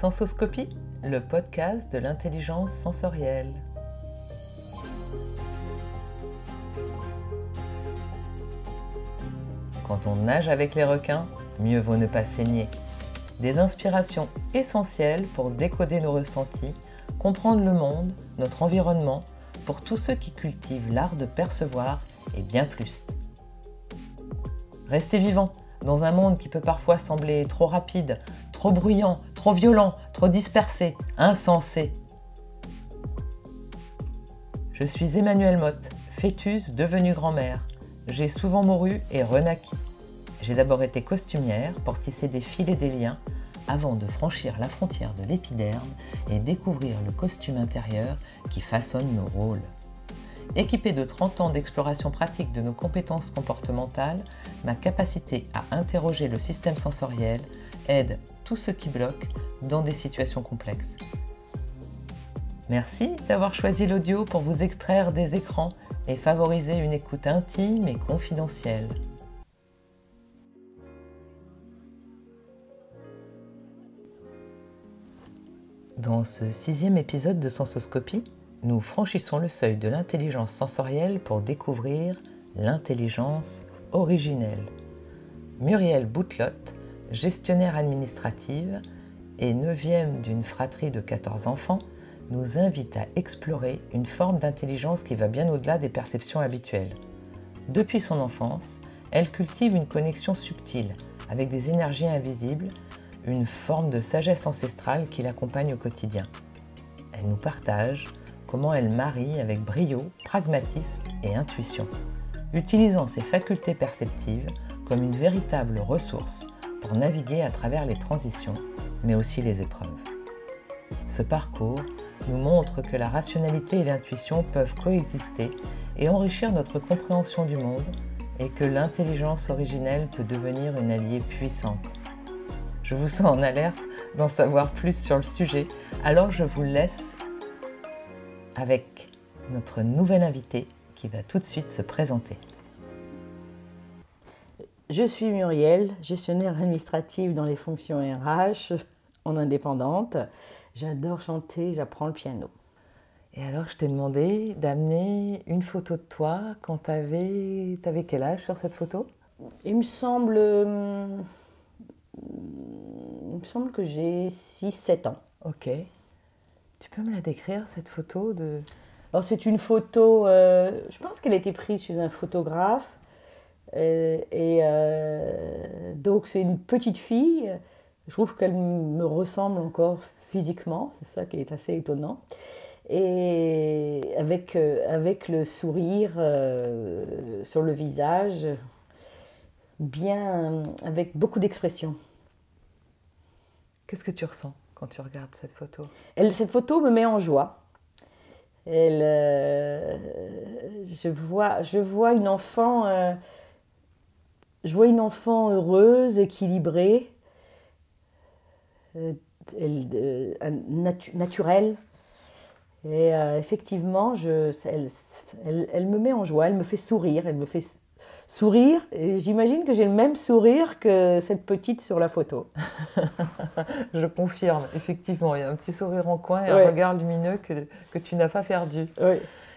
Sensoscopie, le podcast de l'intelligence sensorielle. Quand on nage avec les requins, mieux vaut ne pas saigner. Des inspirations essentielles pour décoder nos ressentis, comprendre le monde, notre environnement, pour tous ceux qui cultivent l'art de percevoir et bien plus. Restez vivants dans un monde qui peut parfois sembler trop rapide, trop bruyant, trop violent, trop dispersé, insensé. Je suis Emmanuelle Motte, fœtus devenue grand-mère. J'ai souvent mouru et renaquis. J'ai d'abord été costumière pour tisser des fils et des liens avant de franchir la frontière de l'épiderme et découvrir le costume intérieur qui façonne nos rôles. Équipée de 30 ans d'exploration pratique de nos compétences comportementales, ma capacité à interroger le système sensoriel aide tous ceux qui bloquent dans des situations complexes. Merci d'avoir choisi l'audio pour vous extraire des écrans et favoriser une écoute intime et confidentielle. Dans ce 6e épisode de Sensoscopie, nous franchissons le seuil de l'intelligence sensorielle pour découvrir l'intelligence originelle. Muriel Boutlotte, gestionnaire administrative et 9e d'une fratrie de 14 enfants, nous invite à explorer une forme d'intelligence qui va bien au-delà des perceptions habituelles. Depuis son enfance, elle cultive une connexion subtile avec des énergies invisibles, une forme de sagesse ancestrale qui l'accompagne au quotidien. Elle nous partage comment elle marie avec brio, pragmatisme et intuition, utilisant ses facultés perceptives comme une véritable ressource pour naviguer à travers les transitions, mais aussi les épreuves. Ce parcours nous montre que la rationalité et l'intuition peuvent coexister et enrichir notre compréhension du monde, et que l'intelligence originelle peut devenir une alliée puissante. Je vous sens en alerte d'en savoir plus sur le sujet, alors je vous laisse avec notre nouvelle invitée qui va tout de suite se présenter. Je suis Muriel, gestionnaire administrative dans les fonctions RH en indépendante. J'adore chanter, j'apprends le piano. Et alors je t'ai demandé d'amener une photo de toi quand t'avais quel âge sur cette photo? Il me semble que j'ai 6-7 ans. Ok. Tu peux me la décrire, cette photo de... Alors c'est une photo, je pense qu'elle a été prise chez un photographe. Donc c'est une petite fille. Je trouve qu'elle me ressemble encore physiquement, c'est ça qui est assez étonnant. Et avec le sourire sur le visage, bien, avec beaucoup d'expression. Qu'est-ce que tu ressens quand tu regardes cette photo? Cette photo me met en joie. Je vois une enfant heureuse, équilibrée, naturelle. Et effectivement, elle me met en joie, elle me fait sourire. Et j'imagine que j'ai le même sourire que cette petite sur la photo. Je confirme, effectivement, il y a un petit sourire en coin et Ouais. un regard lumineux que tu n'as pas perdu. Oui.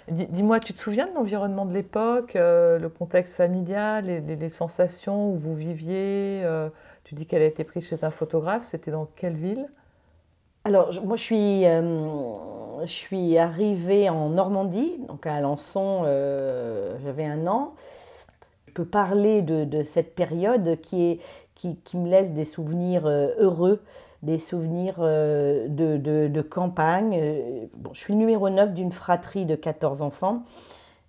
Dis-moi, tu te souviens de l'environnement de l'époque, le contexte familial, les sensations où vous viviez tu dis qu'elle a été prise chez un photographe, c'était dans quelle ville? Alors, moi, je suis arrivée en Normandie, donc à Alençon, j'avais 1 an. Je peux parler de cette période qui me laisse des souvenirs heureux, des souvenirs de campagne. Bon, je suis le numéro 9 d'une fratrie de 14 enfants.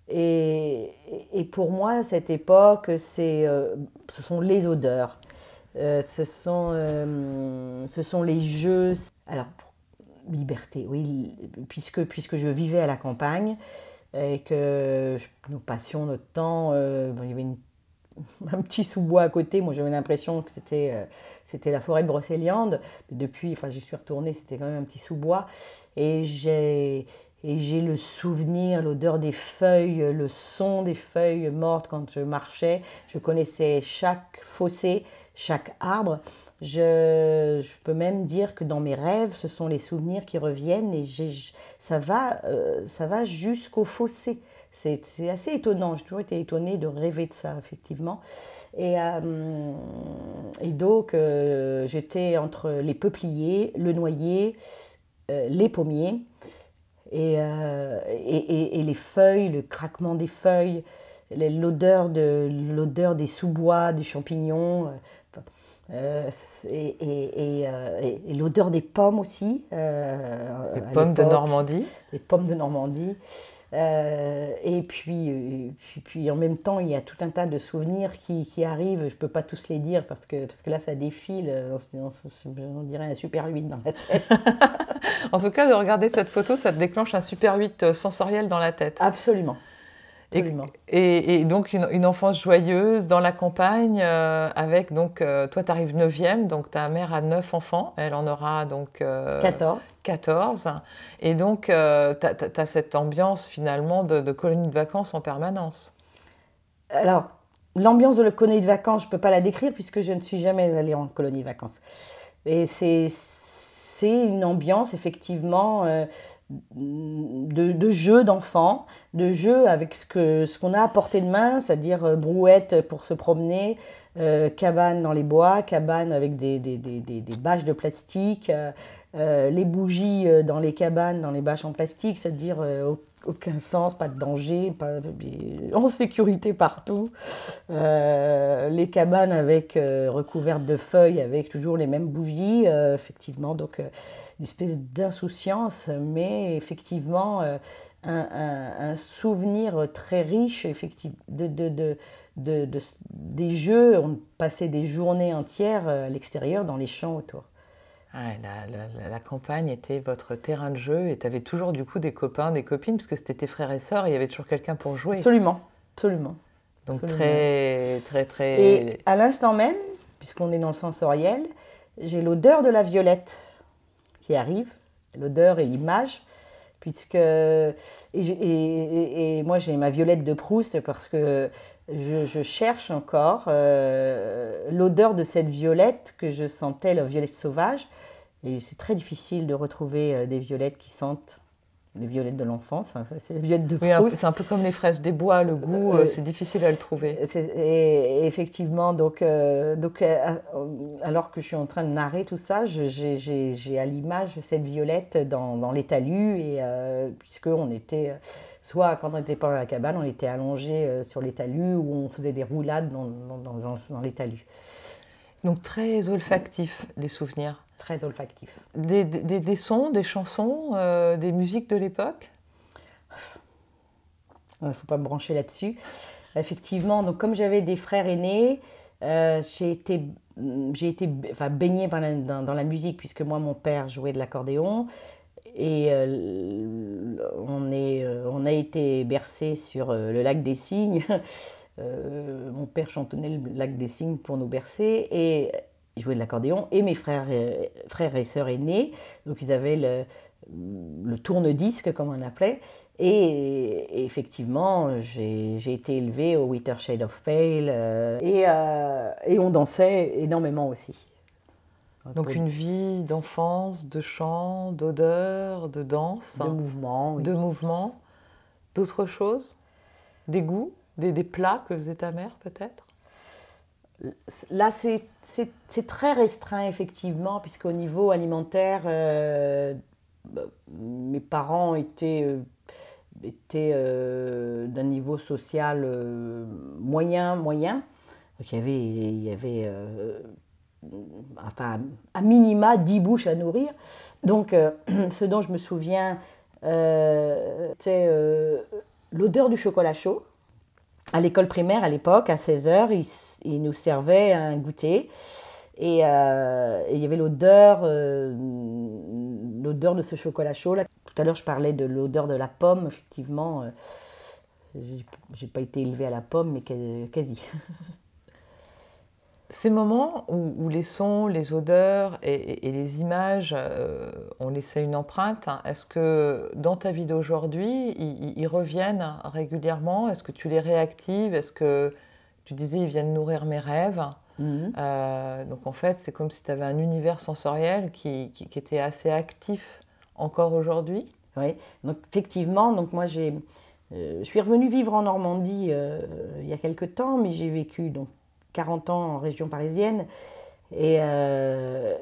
Et pour moi, cette époque, ce sont les odeurs. Ce sont les jeux. Alors, liberté, oui, puisque je vivais à la campagne et que nous passions notre temps, il y avait un petit sous-bois à côté. Moi, j'avais l'impression que c'était la forêt de Brocéliande. Depuis, j'y suis retournée, c'était quand même un petit sous-bois. Et j'ai le souvenir, l'odeur des feuilles, le son des feuilles mortes quand je marchais. Je connaissais chaque fossé, chaque arbre. Je peux même dire que dans mes rêves, ce sont les souvenirs qui reviennent et ça va jusqu'au fossé. C'est assez étonnant, j'ai toujours été étonnée de rêver de ça, effectivement. Et donc, j'étais entre les peupliers, le noyer, les pommiers et les feuilles, le craquement des feuilles, l'odeur des sous-bois, des champignons, et l'odeur des pommes aussi. Les pommes de Normandie. Les pommes de Normandie. Et puis en même temps, il y a tout un tas de souvenirs qui arrivent. Je ne peux pas tous les dire parce que là, ça défile. On dirait un super 8 dans la tête. En tout cas, de regarder cette photo, ça te déclenche un super 8 sensoriel dans la tête. Absolument. Absolument. Et donc une enfance joyeuse dans la campagne avec donc toi tu arrives 9e, donc ta mère a 9 enfants, elle en aura donc 14. Et donc tu as cette ambiance finalement de colonie de vacances en permanence. Alors l'ambiance de la colonie de vacances, je ne peux pas la décrire puisque je ne suis jamais allée en colonie de vacances. Et c'est une ambiance effectivement de jeux d'enfants, de jeux avec ce qu'on a à portée de main, c'est-à-dire brouettes pour se promener, cabane dans les bois, cabane avec des bâches de plastique, les bougies dans les cabanes, dans les bâches en plastique, c'est-à-dire aucun sens, pas de danger, en sécurité partout. Les cabanes avec recouvertes de feuilles, avec toujours les mêmes bougies, effectivement, donc une espèce d'insouciance, mais effectivement un souvenir très riche effectivement, des jeux. On passait des journées entières à l'extérieur, dans les champs autour. Ouais, la campagne était votre terrain de jeu et tu avais toujours du coup des copains, des copines, parce que c'était tes frères et sœurs, il y avait toujours quelqu'un pour jouer. Absolument, absolument. Donc absolument. très... Et à l'instant même, puisqu'on est dans le sensoriel, j'ai l'odeur de la violette qui arrive, l'odeur et l'image, puisque... Et moi j'ai ma violette de Proust parce que je cherche encore l'odeur de cette violette que je sentais, la violette sauvage. Et c'est très difficile de retrouver des violettes qui sentent les violettes de l'enfance. Hein, c'est les violettes de Proust. Oui, c'est un peu comme les fraises des bois, le goût, c'est difficile à le trouver. Et effectivement, donc, alors que je suis en train de narrer tout ça, j'ai à l'image cette violette dans les talus, et puisqu'on était... Soit quand on n'était pas dans la cabane, on était allongé sur les talus ou on faisait des roulades dans les talus. Donc très olfactif, les souvenirs. Très olfactif. Des sons, des chansons, des musiques de l'époque? Il ne faut pas me brancher là-dessus. Effectivement, donc comme j'avais des frères aînés, j'ai été baignée dans la musique, puisque moi, mon père jouait de l'accordéon. Et on a été bercés sur le lac des Cygnes. Mon père chantonnait le lac des Cygnes pour nous bercer et il jouait de l'accordéon. Et mes frères et sœurs aînés, donc ils avaient le tourne-disque, comme on appelait. Et effectivement, j'ai été élevée au Whiter Shade of Pale et on dansait énormément aussi. Donc une vie d'enfance, de chant, d'odeur, de danse, de mouvement, oui. De mouvement, d'autres choses, des goûts, des plats que faisait ta mère peut-être? Là, c'est très restreint effectivement, puisqu'au niveau alimentaire, mes parents étaient d'un niveau social moyen. Donc il y avait enfin, à minima 10 bouches à nourrir. Donc, ce dont je me souviens, c'est l'odeur du chocolat chaud. À l'école primaire, à l'époque, à 16h, ils nous servaient un goûter. Et il y avait l'odeur de ce chocolat chaud. Là. Tout à l'heure, je parlais de l'odeur de la pomme. Effectivement, j'ai pas été élevée à la pomme, mais quasi. Ces moments où les sons, les odeurs et les images ont laissé une empreinte, est-ce que dans ta vie d'aujourd'hui, ils reviennent régulièrement? Est-ce que tu les réactives? Est-ce que tu disais ils viennent nourrir mes rêves? Donc en fait, c'est comme si tu avais un univers sensoriel qui était assez actif encore aujourd'hui. Oui, donc effectivement, donc moi je suis revenue vivre en Normandie il y a quelque temps, mais j'ai vécu donc 40 ans en région parisienne et je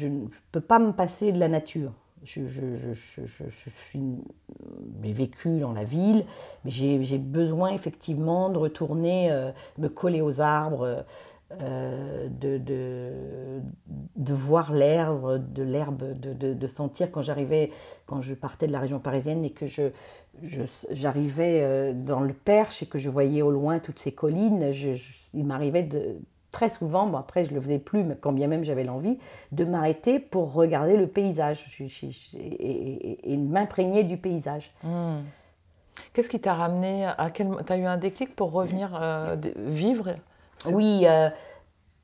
ne peux pas me passer de la nature. J'ai vécu dans la ville, mais j'ai besoin effectivement de retourner me coller aux arbres, de voir l'herbe, de sentir quand je partais de la région parisienne et que j'arrivais dans le Perche et que je voyais au loin toutes ces collines, il m'arrivait très souvent, bon après je ne le faisais plus, mais quand bien même j'avais l'envie, de m'arrêter pour regarder le paysage et m'imprégner du paysage. Qu'est-ce qui t'a ramené t'as eu un déclic pour revenir vivre? Oui,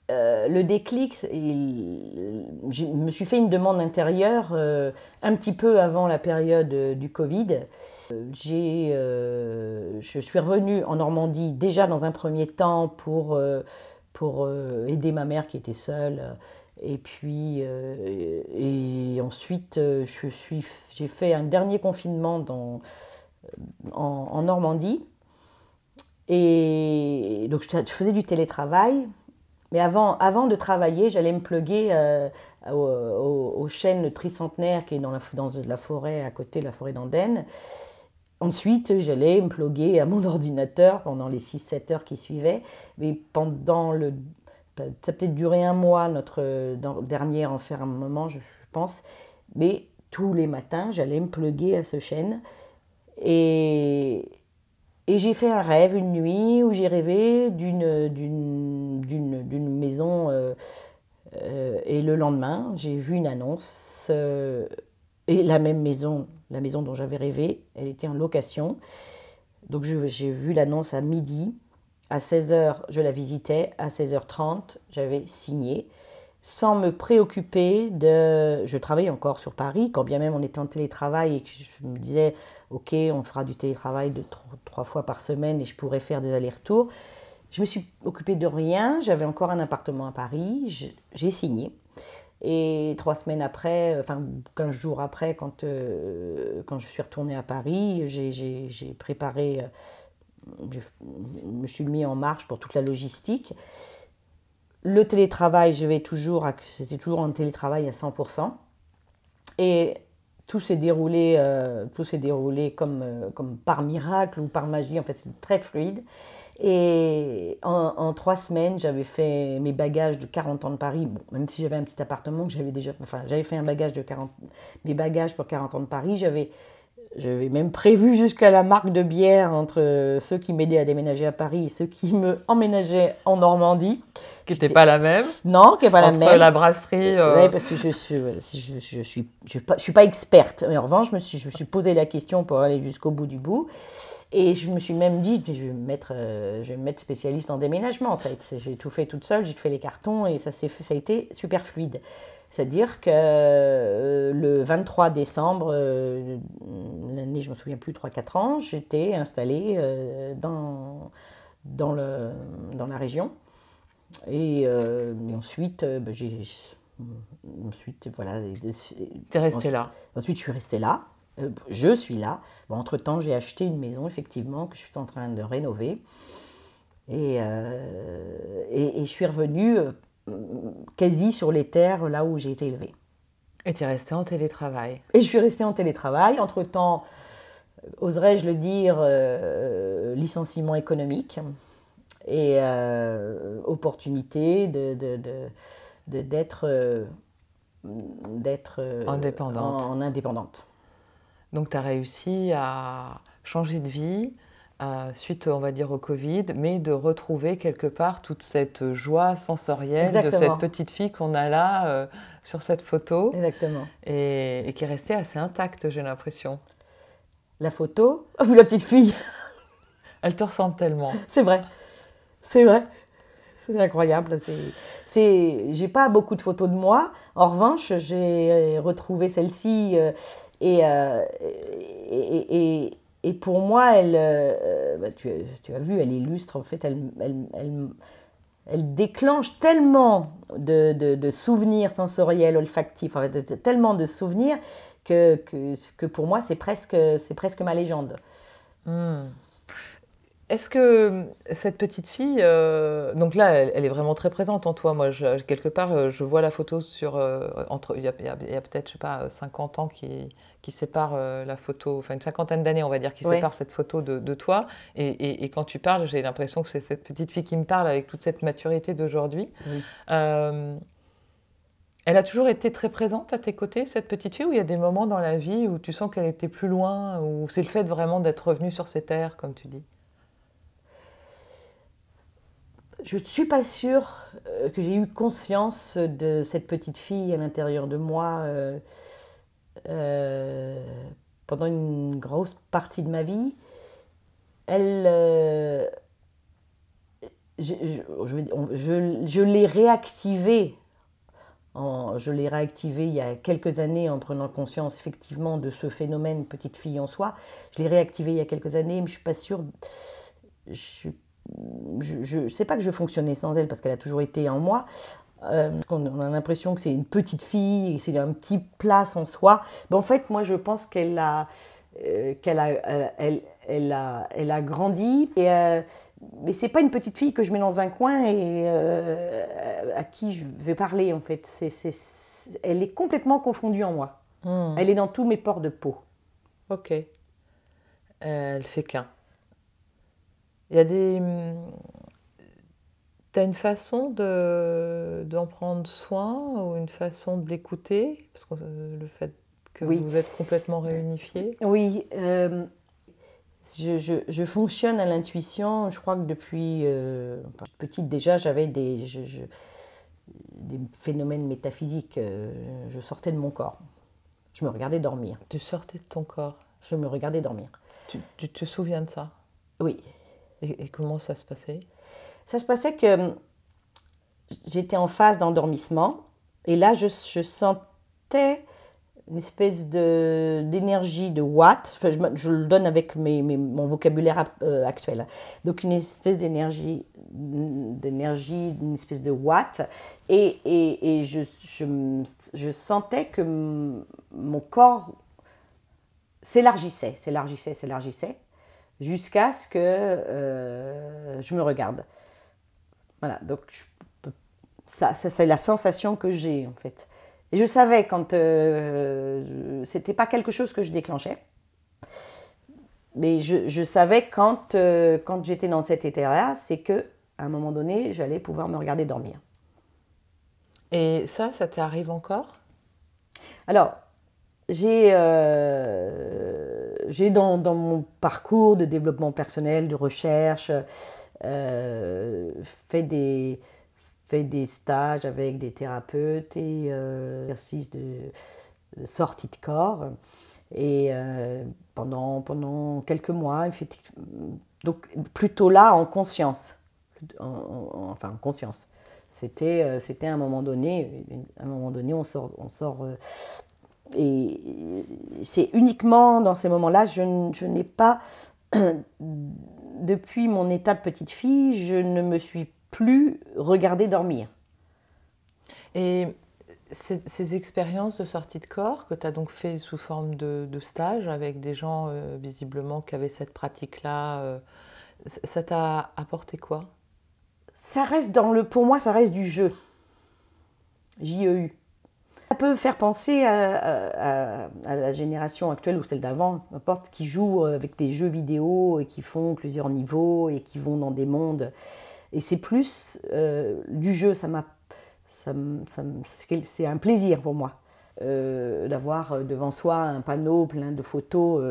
le déclic, je me suis fait une demande intérieure un petit peu avant la période du Covid. Je suis revenue en Normandie déjà dans un premier temps pour aider ma mère qui était seule. Et puis, et ensuite, j'ai fait un dernier confinement en Normandie. Et donc, je faisais du télétravail. Mais avant de travailler, j'allais me pluguer au chêne tricentenaire qui est dans la forêt, à côté de la forêt d'Andenne. Ensuite, j'allais me pluguer à mon ordinateur pendant les 6-7 heures qui suivaient. Mais ça a peut-être duré un mois, notre dernier enfermement, je pense. Mais tous les matins, j'allais me pluguer à ce chêne. Et j'ai fait un rêve une nuit où j'ai rêvé d'une maison. Et le lendemain, j'ai vu une annonce. Et la maison dont j'avais rêvé, elle était en location. Donc j'ai vu l'annonce à midi. À 16h, je la visitais. À 16h30, j'avais signé. Sans me préoccuper Je travaillais encore sur Paris, quand bien même on était en télétravail et que je me disais, ok, on fera du télétravail 3 fois par semaine et je pourrais faire des allers-retours. Je me suis occupée de rien. J'avais encore un appartement à Paris. J'ai signé. Et 3 semaines après, enfin 15 jours après, quand je suis retournée à Paris, j'ai préparé, je me suis mis en marche pour toute la logistique. Le télétravail, c'était toujours en télétravail à 100%. Et tout s'est déroulé comme par miracle ou par magie. En fait, c'est très fluide. Et en 3 semaines, j'avais fait mes bagages de 40 ans de Paris. Bon, même si j'avais un petit appartement, j'avais fait mes bagages pour 40 ans de Paris. J'avais même prévu jusqu'à la marque de bière entre ceux qui m'aidaient à déménager à Paris et ceux qui me emménageaient en Normandie. Qui n'était pas la même. Non, qui n'est pas la même. Entre la brasserie. Oui, parce que je suis pas experte. Mais en revanche, je me suis posé la question pour aller jusqu'au bout du bout. Et je me suis même dit, je vais me mettre spécialiste en déménagement. J'ai tout fait toute seule, j'ai fait les cartons et ça a été super fluide. C'est-à-dire que le 23 décembre, l'année, je ne me souviens plus, 3-4 ans, j'étais installée dans la région. Et ensuite, voilà. Tu es restée là. Ensuite, je suis restée là. Je suis là. Bon, entre-temps, j'ai acheté une maison, effectivement, que je suis en train de rénover. Et je suis revenue quasi sur les terres là où j'ai été élevée. Et tu es restée en télétravail. Et je suis restée en télétravail. Entre-temps, oserais-je le dire, licenciement économique et opportunité d'être indépendante. Donc tu as réussi à changer de vie suite, on va dire, au Covid, mais de retrouver quelque part toute cette joie sensorielle. Exactement. De cette petite fille qu'on a là sur cette photo. Exactement. Et qui est restée assez intacte, j'ai l'impression. La photo ou la petite fille? Elle te ressemble tellement. C'est vrai. C'est vrai. C'est incroyable. J'ai pas beaucoup de photos de moi. En revanche, j'ai retrouvé celle-ci et pour moi, elle tu as vu, elle illustre, en fait, elle déclenche tellement de souvenirs sensoriels, olfactifs, en fait, tellement de souvenirs que pour moi, c'est presque ma légende. Hmm. Est-ce que cette petite fille, donc là, elle est vraiment très présente en toi. Moi, quelque part, je vois la photo entre, il y a peut-être, je sais pas, 50 ans qui séparent la photo, enfin une cinquantaine d'années, on va dire, qui Ouais. séparent cette photo de toi. Et quand tu parles, j'ai l'impression que c'est cette petite fille qui me parle avec toute cette maturité d'aujourd'hui. Oui. Elle a toujours été très présente à tes côtés, cette petite fille, ou il y a des moments dans la vie où tu sens qu'elle était plus loin, ou c'est le fait vraiment d'être revenue sur ces terres, comme tu dis? Je ne suis pas sûre que j'ai eu conscience de cette petite fille à l'intérieur de moi pendant une grosse partie de ma vie. Je l'ai réactivée. Je l'ai réactivée il y a quelques années en prenant conscience effectivement de ce phénomène petite fille en soi. Je l'ai réactivée il y a quelques années, mais je ne suis pas sûre. Je ne sais pas que je fonctionnais sans elle parce qu'elle a toujours été en moi. On a l'impression que c'est une petite fille, c'est un petit place en soi. Mais en fait, moi, je pense qu'elle a grandi. Mais c'est pas une petite fille que je mets dans un coin et à qui je vais parler, en fait. Elle est complètement confondue en moi. Elle est dans tous mes pores de peau. Ok. Elle fait qu'un. Il y a des... T'as une façon d'en prendre soin ou une façon de l'écouter? Parce que le fait que Oui. vous êtes complètement réunifiés. Oui. Je fonctionne à l'intuition. Je crois que depuis petite déjà, j'avais des phénomènes métaphysiques. Je sortais de mon corps. Je me regardais dormir. Tu sortais de ton corps. Je me regardais dormir. Tu te souviens de ça? Oui. Et comment ça se passait? Ça se passait que j'étais en phase d'endormissement. Et là, je sentais une espèce d'énergie de watts. Enfin, je le donne avec mon vocabulaire actuel. Donc une espèce d'énergie, une espèce de watts. Et je sentais que mon corps s'élargissait, jusqu'à ce que je me regarde. Voilà, donc ça c'est la sensation que j'ai en fait. Et je savais quand c'était pas quelque chose que je déclenchais, mais je savais quand j'étais dans cet état-là, c'est que à un moment donné, j'allais pouvoir me regarder dormir. Et ça t'arrive encore? Alors, j'ai dans mon parcours de développement personnel, de recherche, fait des stages avec des thérapeutes et exercices de sortie de corps. Et pendant quelques mois, effectivement, donc plutôt là en conscience. Enfin, en conscience. C'était à un moment donné, on sort et c'est uniquement dans ces moments-là, je n'ai pas, depuis mon état de petite fille, je ne me suis plus regardée dormir. Et ces expériences de sortie de corps que tu as donc fait sous forme de stage avec des gens visiblement qui avaient cette pratique-là, ça t'a apporté quoi? Ça reste pour moi, ça reste du jeu. J-E-U. Ça peut faire penser à la génération actuelle ou celle d'avant, n'importe, qui joue avec des jeux vidéo et qui font plusieurs niveaux et qui vont dans des mondes. Et c'est plus du jeu, c'est un plaisir pour moi d'avoir devant soi un panneau plein de photos.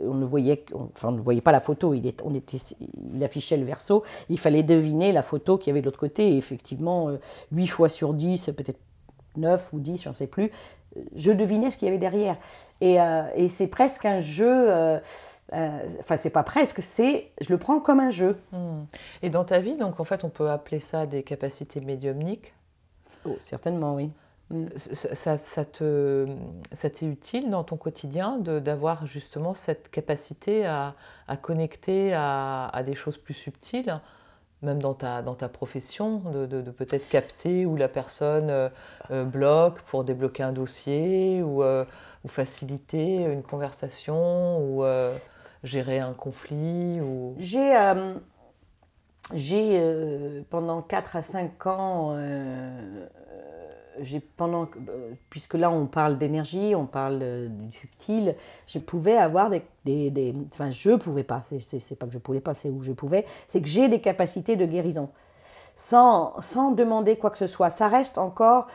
On ne voyait pas la photo, il affichait le verso. Il fallait deviner la photo qu'il y avait de l'autre côté. Et effectivement, 8 fois sur 10, peut-être 9 ou 10, je ne sais plus, je devinais ce qu'il y avait derrière. Et c'est presque un jeu, enfin c'est pas presque, je le prends comme un jeu. Et dans ta vie, donc en fait on peut appeler ça des capacités médiumniques? Oh, certainement, oui. Ça t'est utile dans ton quotidien d'avoir justement cette capacité à connecter à des choses plus subtiles, même dans ta profession, de peut-être capter où la personne bloque pour débloquer un dossier ou faciliter une conversation ou gérer un conflit ou... J'ai pendant 4 à 5 ans, puisque là on parle d'énergie, on parle du subtil, je pouvais avoir enfin je pouvais pas, c'est pas que je pouvais pas, c'est où je pouvais, c'est que j'ai des capacités de guérison, sans demander quoi que ce soit. Ça reste encore,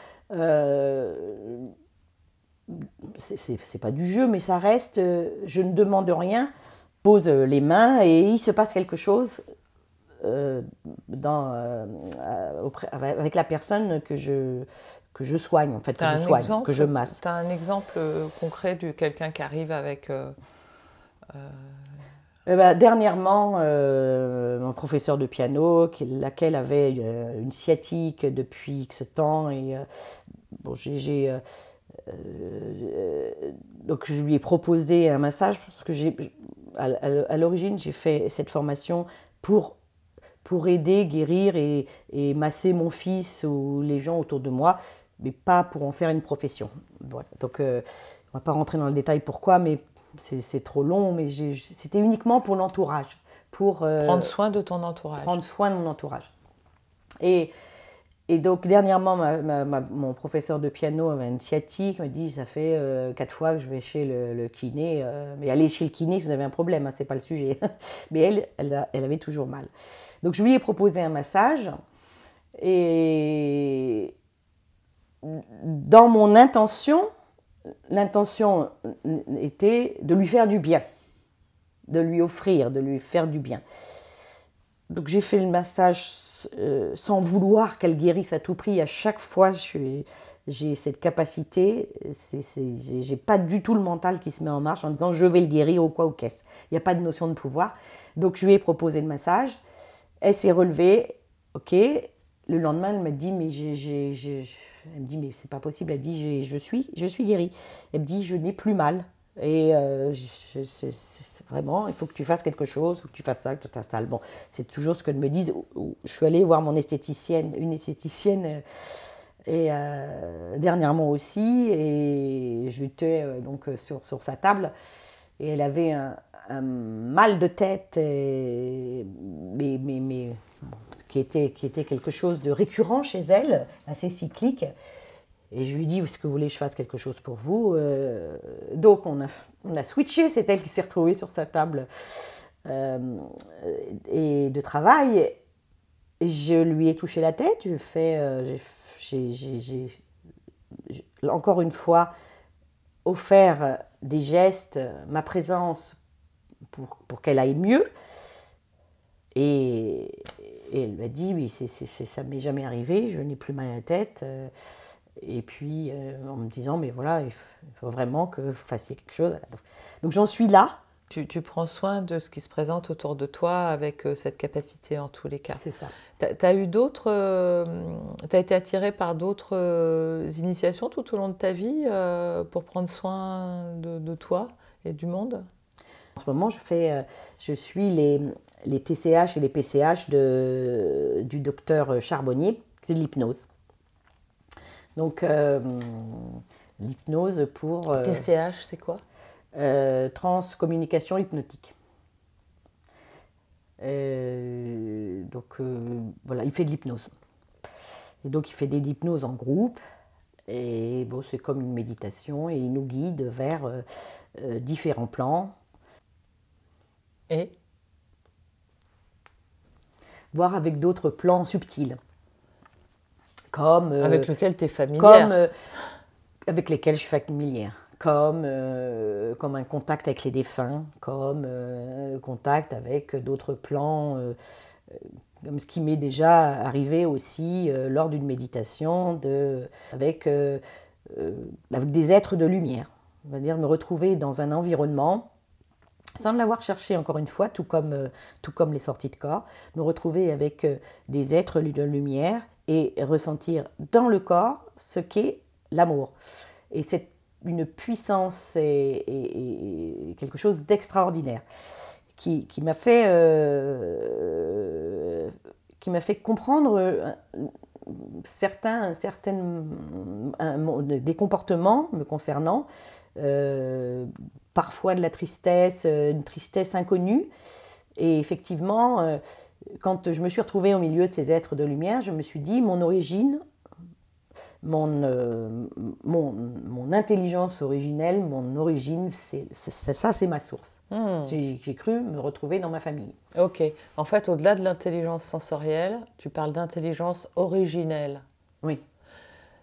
c'est pas du jeu, mais ça reste, je ne demande rien, pose les mains et il se passe quelque chose avec la personne que je soigne, en fait, que je masse. Tu as un exemple concret de quelqu'un qui arrive avec... Dernièrement, mon professeur de piano, laquelle avait une sciatique depuis ce temps, et bon, donc je lui ai proposé un massage parce que à l'origine j'ai fait cette formation pour aider, guérir et masser mon fils ou les gens autour de moi, mais pas pour en faire une profession. Voilà. Donc, on ne va pas rentrer dans le détail pourquoi, mais c'est trop long, mais c'était uniquement pour l'entourage. Pour prendre soin de ton entourage. Prendre soin de mon entourage. Et donc, dernièrement, mon professeur de piano avait une sciatique, m'a dit, ça fait 4 fois que je vais chez le kiné. Mais allez chez le kiné si vous avez un problème, hein, c'est pas le sujet. Mais elle avait toujours mal. Donc, je lui ai proposé un massage. Et dans mon intention, l'intention était de lui faire du bien, de lui offrir, de lui faire du bien. Donc, j'ai fait le massage sans vouloir qu'elle guérisse à tout prix. À chaque fois, j'ai cette capacité. J'ai pas du tout le mental qui se met en marche en disant je vais le guérir ou quoi ou qu'est-ce. Il n'y a pas de notion de pouvoir. Donc, je lui ai proposé le massage. Elle s'est relevée. OK. Le lendemain, elle m'a dit mais elle me dit mais c'est pas possible. Elle dit je suis guérie. Elle me dit je n'ai plus mal. Et vraiment, il faut que tu fasses quelque chose, il faut que tu fasses ça, que tu t'installes. Bon, c'est toujours ce que me disent. Je suis allée voir une esthéticienne, et dernièrement aussi, et j'étais donc sur sa table, et elle avait un mal de tête, mais qui était quelque chose de récurrent chez elle, assez cyclique. Et je lui ai dit, est-ce que vous voulez que je fasse quelque chose pour vous? Donc on a switché, c'est elle qui s'est retrouvée sur sa table et de travail. Je lui ai touché la tête, j'ai encore une fois offert des gestes, ma présence pour qu'elle aille mieux. Et elle m'a dit, mais ça ne m'est jamais arrivé, je n'ai plus mal à la tête. Et puis, en me disant, mais voilà, il faut vraiment que vous fassiez quelque chose. Donc, j'en suis là. Tu prends soin de ce qui se présente autour de toi avec cette capacité en tous les cas. C'est ça. T'as eu d'autres... t'as été attirée par d'autres initiations tout au long de ta vie pour prendre soin de toi et du monde? En ce moment, je suis les TCH et les PCH du docteur Charbonnier. C'est de l'hypnose. Donc, l'hypnose pour... TCH, c'est quoi? Transcommunication hypnotique. Voilà, il fait de l'hypnose. Et donc, il fait de l'hypnose en groupe. Et bon, c'est comme une méditation et il nous guide vers différents plans. Et voire avec d'autres plans subtils. Comme, avec lesquels tu es familière. Avec lesquels je suis familière. Comme un contact avec les défunts, comme contact avec d'autres plans, comme ce qui m'est déjà arrivé aussi lors d'une méditation avec des êtres de lumière. On va dire me retrouver dans un environnement, sans l'avoir cherché encore une fois, tout comme les sorties de corps, me retrouver avec des êtres de lumière et ressentir dans le corps ce qu'est l'amour. Et c'est une puissance et quelque chose d'extraordinaire qui m'a fait comprendre des comportements me concernant, parfois de la tristesse, une tristesse inconnue. Et effectivement, quand je me suis retrouvée au milieu de ces êtres de lumière, je me suis dit, mon origine, mon intelligence originelle, mon origine, ça c'est ma source. J'ai cru me retrouver dans ma famille. Ok. En fait, au-delà de l'intelligence sensorielle, tu parles d'intelligence originelle. Oui.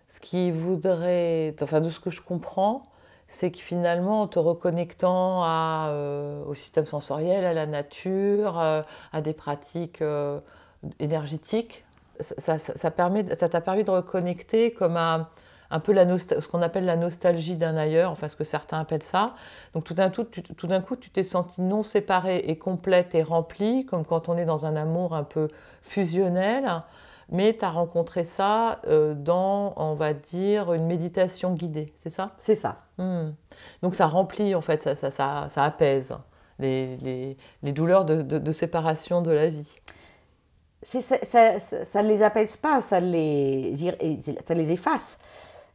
Ce qui voudrait, enfin de ce que je comprends, c'est que finalement, en te reconnectant au système sensoriel, à la nature, à des pratiques énergétiques, ça t'a permis de reconnecter comme un peu ce qu'on appelle la nostalgie d'un ailleurs, enfin ce que certains appellent ça. Donc tout d'un coup, tu t'es sentie non séparée et complète et remplie, comme quand on est dans un amour un peu fusionnel, mais tu as rencontré ça dans, on va dire, une méditation guidée, c'est ça? C'est ça. Donc ça remplit, en fait, ça apaise les douleurs de séparation de la vie. Ça ne les apaise pas, ça les efface.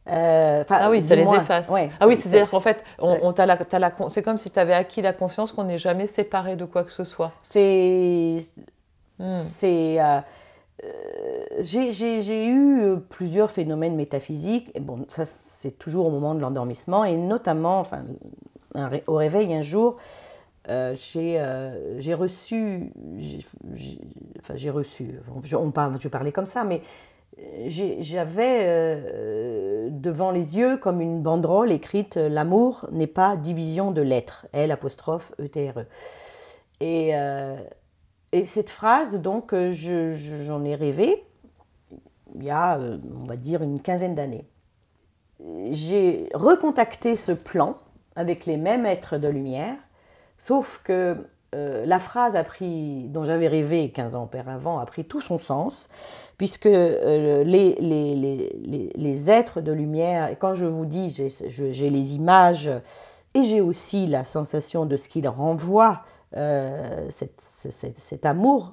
Ah oui, ça les efface. Ouais, ah oui, c'est-à-dire qu'en fait, c'est comme si tu avais acquis la conscience qu'on n'est jamais séparé de quoi que ce soit. J'ai eu plusieurs phénomènes métaphysiques. Et bon, ça, c'est toujours au moment de l'endormissement. Et notamment, enfin, au réveil, un jour, j'ai reçu... je parlais comme ça, mais j'avais devant les yeux comme une banderole écrite « L'amour n'est pas division de l'être ». L''E-T-R-E. Et cette phrase, donc, j'en ai rêvé il y a, on va dire, une quinzaine d'années. J'ai recontacté ce plan avec les mêmes êtres de lumière, sauf que la phrase dont j'avais rêvé 15 ans auparavant a pris tout son sens, puisque les êtres de lumière, et quand je vous dis, j'ai les images et j'ai aussi la sensation de ce qu'ils renvoient, cet amour,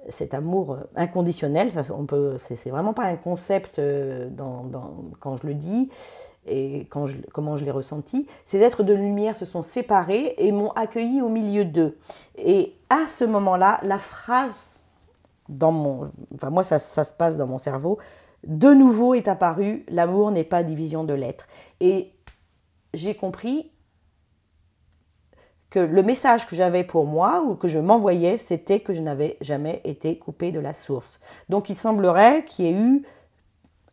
cet amour inconditionnel, c'est vraiment pas un concept quand je le dis et comment je l'ai ressenti. Ces êtres de lumière se sont séparés et m'ont accueilli au milieu d'eux. Et à ce moment-là, la phrase moi ça se passe dans mon cerveau, de nouveau est apparue, l'amour n'est pas division de l'être. Et j'ai compris que le message que j'avais pour moi ou que je m'envoyais, c'était que je n'avais jamais été coupée de la source. Donc il semblerait qu'il y ait eu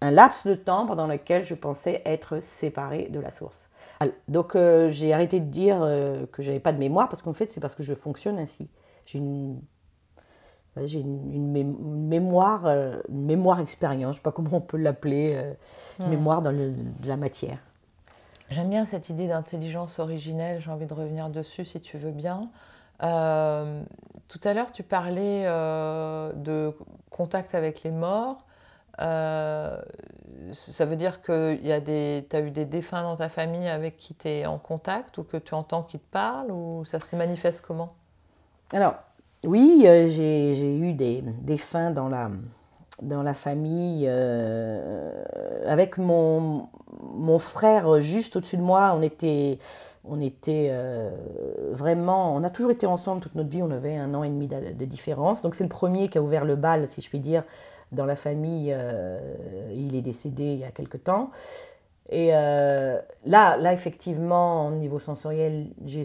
un laps de temps pendant lequel je pensais être séparée de la source. Donc j'ai arrêté de dire que je n'avais pas de mémoire, parce qu'en fait c'est parce que je fonctionne ainsi. J'ai une mémoire expérience, je ne sais pas comment on peut l'appeler, mémoire de la matière. J'aime bien cette idée d'intelligence originelle, j'ai envie de revenir dessus si tu veux bien. Tout à l'heure, tu parlais de contact avec les morts. Ça veut dire que tu as eu des défunts dans ta famille avec qui tu es en contact ou que tu entends qu'ils te parlent, ou ça se manifeste comment? Alors, oui, j'ai eu des défunts dans la famille, avec mon frère juste au-dessus de moi. On était vraiment, on a toujours été ensemble toute notre vie, on avait 1 an et demi de différence. Donc c'est le premier qui a ouvert le bal, si je puis dire, dans la famille. Il est décédé il y a quelque temps. Et là, effectivement, au niveau sensoriel, j'ai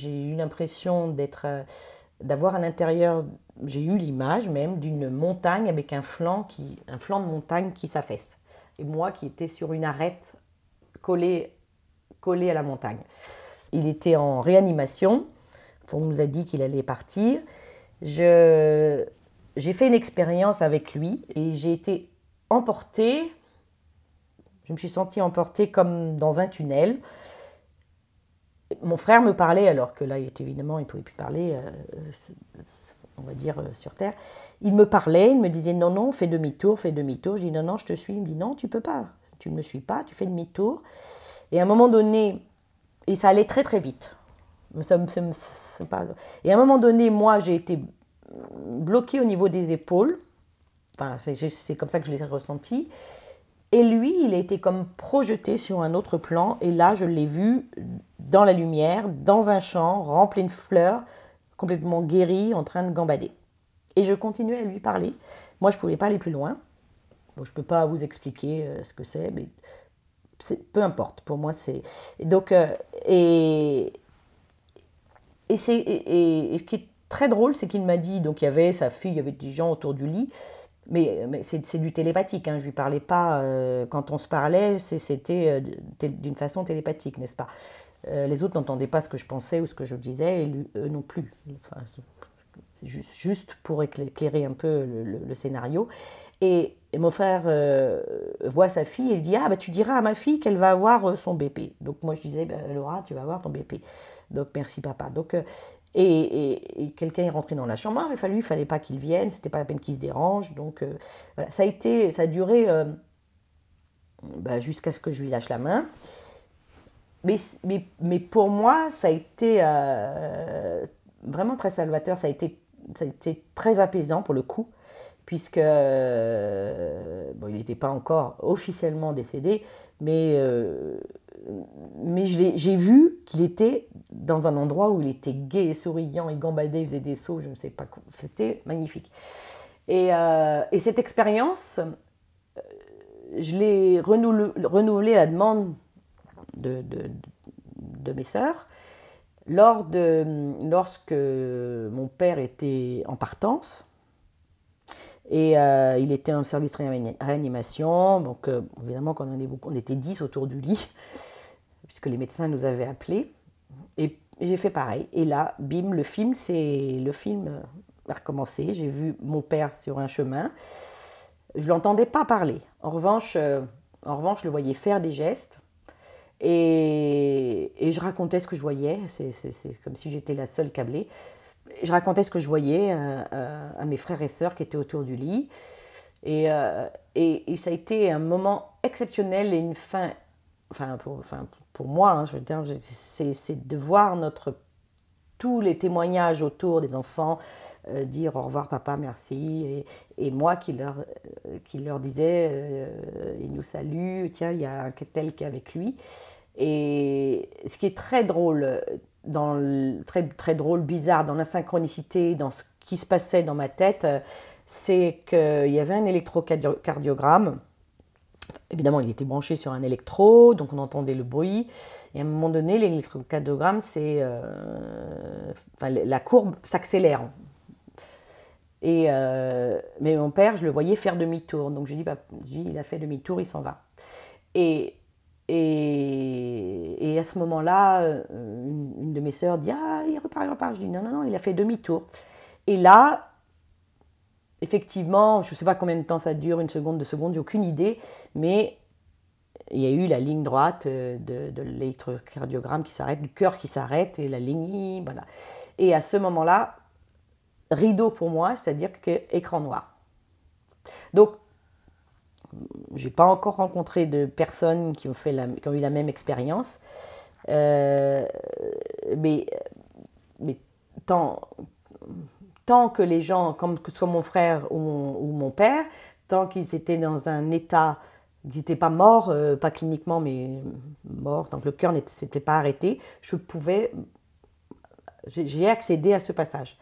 eu l'impression d'avoir à l'intérieur, j'ai eu l'image même d'une montagne avec un flanc de montagne qui s'affaisse. Et moi qui étais sur une arête collée à la montagne. Il était en réanimation, on nous a dit qu'il allait partir. J'ai fait une expérience avec lui et j'ai été emportée, je me suis sentie emportée comme dans un tunnel. Mon frère me parlait, alors que là, évidemment, il ne pouvait plus parler, on va dire, sur Terre. Il me parlait, il me disait non, non, fais demi-tour, fais demi-tour. Je dis non, non, je te suis. Il me dit non, tu peux pas, tu ne me suis pas, tu fais demi-tour. Et à un moment donné, et ça allait très très vite. Et à un moment donné, moi, j'ai été bloquée au niveau des épaules. Enfin, c'est comme ça que je l'ai ressenti. Et lui, il a été comme projeté sur un autre plan. Et là, je l'ai vu dans la lumière, dans un champ rempli de fleurs, complètement guéri, en train de gambader. Et je continuais à lui parler. Moi, je ne pouvais pas aller plus loin. Bon, je ne peux pas vous expliquer ce que c'est, mais peu importe. Pour moi, c'est... Donc, et ce qui est très drôle, c'est qu'il m'a dit, donc il y avait sa fille, il y avait des gens autour du lit, mais c'est du télépathique, hein, je ne lui parlais pas, quand on se parlait, c'était d'une façon télépathique, n'est-ce pas? Les autres n'entendaient pas ce que je pensais ou ce que je disais, et eux non plus. Enfin, c'est juste pour éclairer un peu le scénario. Et mon frère voit sa fille et lui dit « Ah, bah, tu diras à ma fille qu'elle va avoir son BP. » Donc moi je disais bah, « Laura, tu vas avoir ton BP. » Donc merci papa. Donc, et quelqu'un est rentré dans la chambre, il ne fallait pas qu'il vienne, c'était pas la peine qu'il se dérange. Donc voilà, ça a duré bah, jusqu'à ce que je lui lâche la main. Mais pour moi, ça a été vraiment très salvateur, ça a été très apaisant pour le coup, puisque bon, il n'était pas encore officiellement décédé, mais j'ai vu qu'il était dans un endroit où il était gai et souriant, il gambadait, il faisait des sauts, je ne sais pas quoi, c'était magnifique. Et cette expérience, je l'ai renouvelée à la demande de mes sœurs, lorsque mon père était en partance, et il était en service réanimation, donc évidemment quand on était 10 autour du lit, puisque les médecins nous avaient appelés, et j'ai fait pareil, et là, bim, le film a recommencé, j'ai vu mon père sur un chemin, je ne l'entendais pas parler, en revanche, je le voyais faire des gestes, et je racontais ce que je voyais, c'est comme si j'étais la seule câblée. Je racontais ce que je voyais à mes frères et sœurs qui étaient autour du lit. Et ça a été un moment exceptionnel et une fin, pour moi, hein, je veux dire, c'est de voir tous les témoignages autour des enfants dire au revoir papa, merci, et moi qui leur disais, il nous salue, tiens, il y a un tel qui est avec lui. Et ce qui est très drôle, très drôle, bizarre, dans la synchronicité, dans ce qui se passait dans ma tête, c'est qu'il y avait un électrocardiogramme. Évidemment, il était branché sur un électro, donc on entendait le bruit. Et à un moment donné, l'électrocardiogramme, la courbe s'accélère. Mais mon père, je le voyais faire demi-tour. Donc je dis, il a fait demi-tour, il s'en va. Et à ce moment-là, une de mes sœurs dit « Ah, il repart. » Je dis « Non, non, non, il a fait demi-tour. » Et là, effectivement, je ne sais pas combien de temps ça dure, 1 seconde, 2 secondes, j'ai aucune idée, mais il y a eu la ligne droite de l'électrocardiogramme qui s'arrête, du cœur qui s'arrête, et la ligne, voilà. Et à ce moment-là, rideau pour moi, c'est-à-dire que écran noir. Donc, je n'ai pas encore rencontré de personnes qui ont eu la même expérience, mais tant que les gens, comme que ce soit mon frère ou mon père, tant qu'ils étaient dans un état, qu'ils n'étaient pas morts, pas cliniquement, mais morts, tant que le cœur ne s'était pas arrêté, j'ai accédé à ce passage.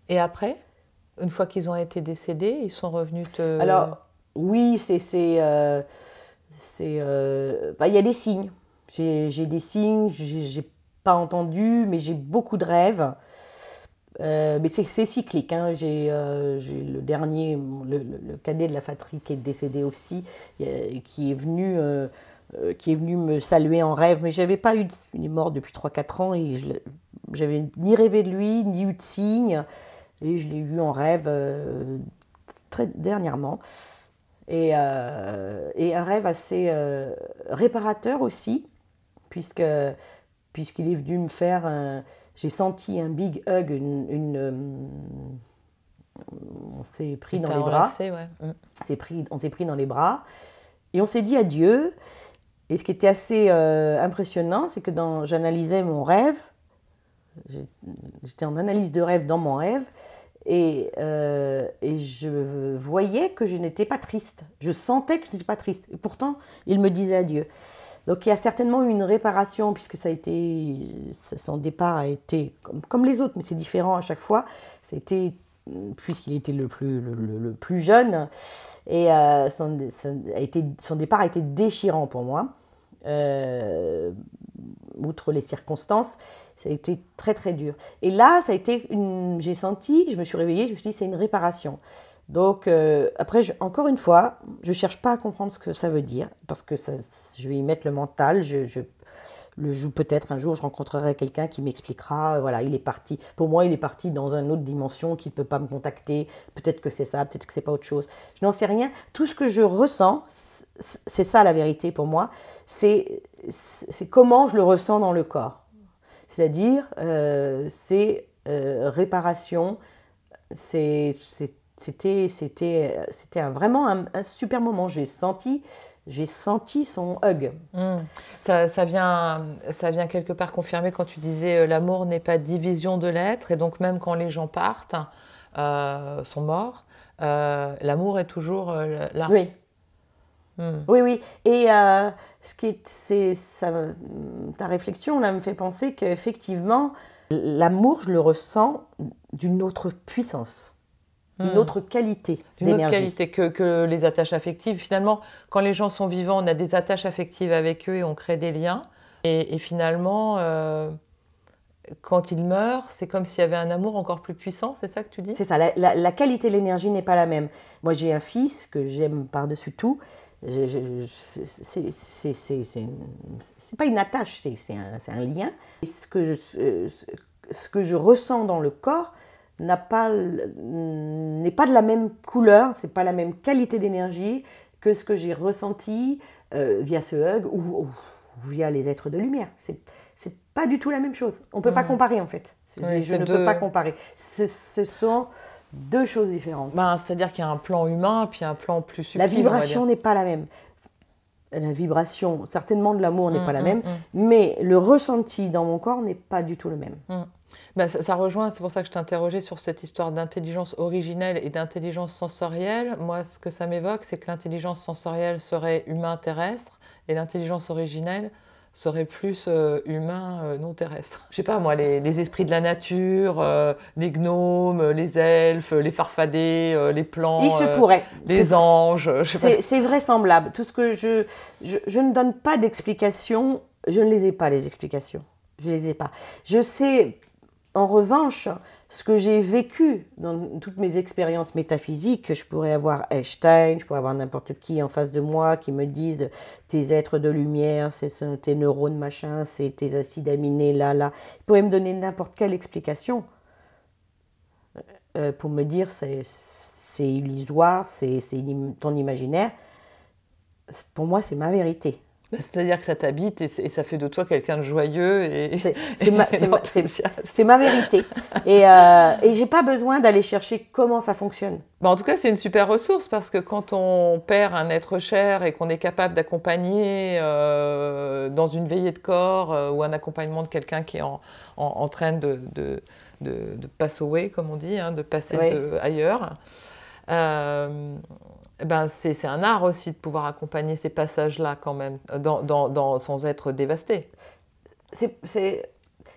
Et après, une fois qu'ils ont été décédés, ils sont revenus te... Alors, oui, il y a des signes. J'ai des signes, j'ai pas entendu, mais j'ai beaucoup de rêves. Mais c'est cyclique, hein. J'ai le dernier, le cadet de la fratrie qui est décédé aussi, qui est venu me saluer en rêve, mais j'avais pas eu il est mort depuis 3-4 ans, et j'avais ni rêvé de lui, ni eu de signe, et je l'ai vu en rêve très dernièrement. Et un rêve assez réparateur aussi, puisque puisqu'il est venu me faire j'ai senti un big hug, on s'est pris dans les bras. Ouais. On s'est pris dans les bras et on s'est dit adieu. Et ce qui était assez impressionnant, c'est que j'analysais mon rêve. J'étais en analyse de rêve dans mon rêve. Et je voyais que je n'étais pas triste. Je sentais que je n'étais pas triste. Et pourtant, il me disait adieu. Donc il y a certainement eu une réparation, puisque son départ a été comme les autres, mais c'est différent à chaque fois. Puisqu'il était le plus jeune, et son départ a été déchirant pour moi. Outre les circonstances, ça a été très très dur. Et là, j'ai senti, je me suis réveillée, je me suis dit c'est une réparation. Donc après, encore une fois, je ne cherche pas à comprendre ce que ça veut dire, parce que je vais y mettre le mental, le jour, peut-être un jour, je rencontrerai quelqu'un qui m'expliquera, voilà, il est parti. Pour moi, il est parti dans une autre dimension, qu'il ne peut pas me contacter. Peut-être que c'est ça, peut-être que c'est pas autre chose. Je n'en sais rien. Tout ce que je ressens, c'est ça la vérité pour moi. C'est comment je le ressens dans le corps. C'est-à-dire, c'est réparation. C'était vraiment un super moment. J'ai senti son hug. Ça vient quelque part confirmer quand tu disais l'amour n'est pas division de l'être, et donc même quand les gens partent, sont morts, l'amour est toujours là. Oui. Oui. Et ta réflexion là me fait penser qu'effectivement, l'amour, je le ressens d'une autre puissance. D'une autre qualité d'énergie. D'une autre qualité que les attaches affectives. Finalement, quand les gens sont vivants, on a des attaches affectives avec eux et on crée des liens. Et finalement, quand ils meurent, c'est comme s'il y avait un amour encore plus puissant, c'est ça que tu dis? C'est ça, la qualité de l'énergie n'est pas la même. Moi, j'ai un fils que j'aime par-dessus tout. C'est pas une attache, c'est un lien. Et ce que je ressens dans le corps, n'est pas de la même couleur, c'est pas la même qualité d'énergie que ce que j'ai ressenti via ce hug ou via les êtres de lumière. C'est pas du tout la même chose. On peut pas comparer en fait. Je ne peux pas comparer. Ce sont deux choses différentes. C'est-à-dire qu'il y a un plan humain puis un plan plus subtil. La vibration n'est pas la même. La vibration, certainement de l'amour n'est pas la même, mais le ressenti dans mon corps n'est pas du tout le même. Ça rejoint, c'est pour ça que je t'interrogeais sur cette histoire d'intelligence originelle et d'intelligence sensorielle. Moi, ce que ça m'évoque, c'est que l'intelligence sensorielle serait humain terrestre et l'intelligence originelle serait plus humain non terrestre. Je sais pas moi, les esprits de la nature, les gnomes, les elfes, les farfadets, les plants, il se pourrait. les anges. C'est vraisemblable. Tout ce que je ne donne pas d'explications, je ne les ai pas les explications. Je les ai pas. Je sais. En revanche, ce que j'ai vécu dans toutes mes expériences métaphysiques, je pourrais avoir Einstein, je pourrais avoir n'importe qui en face de moi qui me disent tes êtres de lumière, c'est tes neurones machin, c'est tes acides aminés là. Ils pourraient me donner n'importe quelle explication pour me dire c'est illusoire, c'est ton imaginaire. Pour moi, c'est ma vérité. C'est-à-dire que ça t'habite et ça fait de toi quelqu'un de joyeux. C'est ma vérité. Et j'ai pas besoin d'aller chercher comment ça fonctionne. En tout cas, c'est une super ressource parce que quand on perd un être cher et qu'on est capable d'accompagner dans une veillée de corps ou un accompagnement de quelqu'un qui est en train de pass away, comme on dit, de passer ailleurs, c'est un art aussi de pouvoir accompagner ces passages-là quand même, sans être dévasté.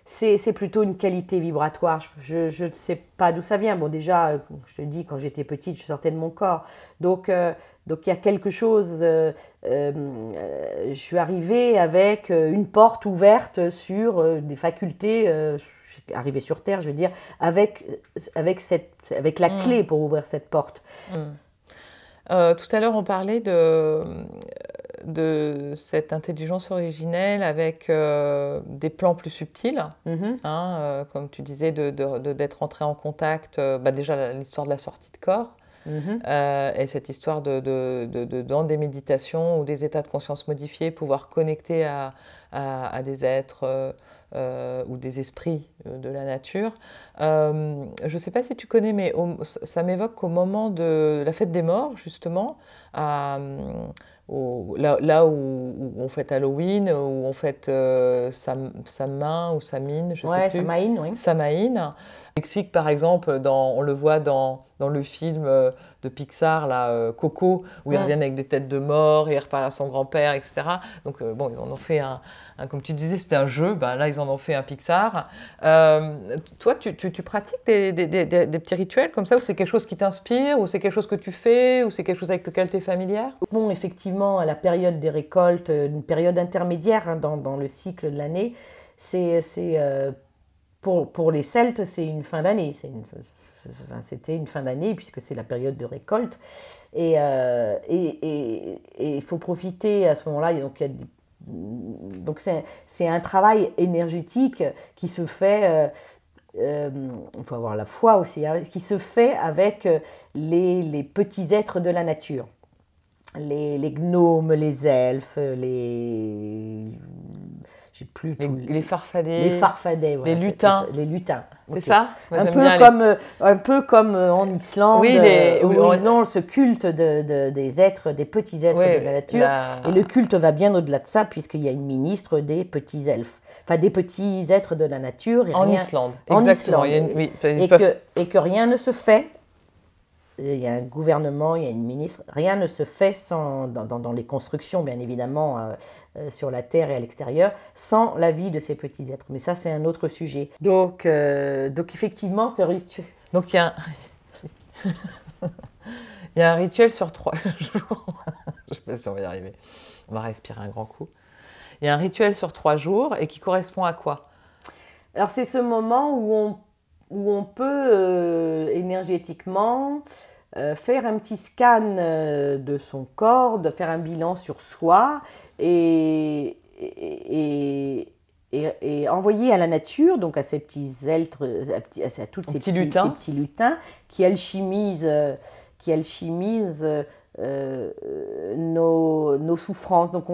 C'est plutôt une qualité vibratoire. Je ne sais pas d'où ça vient. Bon, déjà, je te dis, quand j'étais petite, je sortais de mon corps. Donc il y a quelque chose. Je suis arrivée avec une porte ouverte sur des facultés. Je suis arrivée sur Terre, je veux dire, avec la clé pour ouvrir cette porte. Tout à l'heure, on parlait de cette intelligence originelle avec des plans plus subtils, comme tu disais, d'être entré en contact, déjà l'histoire de la sortie de corps, et cette histoire dans des méditations ou des états de conscience modifiés, pouvoir connecter à des êtres ou des esprits de la nature. Je ne sais pas si tu connais, mais ça m'évoque qu'au moment de la fête des morts, justement, là où on fête Halloween, où on fête Samhain ou Samhain, je ne sais plus. Samhain, oui. Samhain. Au Mexique, par exemple, on le voit dans le film de Pixar, là, Coco, où ils reviennent avec des têtes de mort, et ils reparlent à son grand-père, etc. Donc, bon, ils en ont fait comme tu disais, c'était un jeu, ben là, ils en ont fait un Pixar. Toi, tu pratiques des petits rituels comme ça, ou c'est quelque chose qui t'inspire, ou c'est quelque chose que tu fais, ou c'est quelque chose avec lequel tu es familière? Bon, effectivement, à la période des récoltes, une période intermédiaire hein, dans le cycle de l'année, pour les Celtes, c'est une fin d'année. C'était une fin d'année puisque c'est la période de récolte. Et il faut profiter à ce moment-là. Donc c'est un travail énergétique qui se fait, il faut avoir la foi aussi, hein, qui se fait avec les petits êtres de la nature. Les gnomes, les elfes, les farfadets. Les farfadets, voilà, les lutins. les lutins. C'est ça? Moi, un peu comme en Islande, oui, où ils ont ce culte des êtres, des petits êtres de la nature. Et le culte va bien au-delà de ça, puisqu'il y a une ministre des petits elfes. Enfin, des petits êtres de la nature. Islande, exactement. Et que rien ne se fait. Il y a un gouvernement, il y a une ministre. Rien ne se fait dans les constructions, bien évidemment, sur la terre et à l'extérieur, sans l'avis de ces petits êtres. Mais ça, c'est un autre sujet. Donc effectivement, ce rituel... Donc, il y a un rituel sur 3 jours. Je ne sais pas si on va y arriver. On va respirer un grand coup. Il y a un rituel sur 3 jours et qui correspond à quoi? Alors, c'est ce moment où on peut énergétiquement faire un petit scan de son corps, de faire un bilan sur soi et envoyer à la nature, donc à ces petits êtres, à tous ces petits lutins qui alchimisent nos souffrances. Donc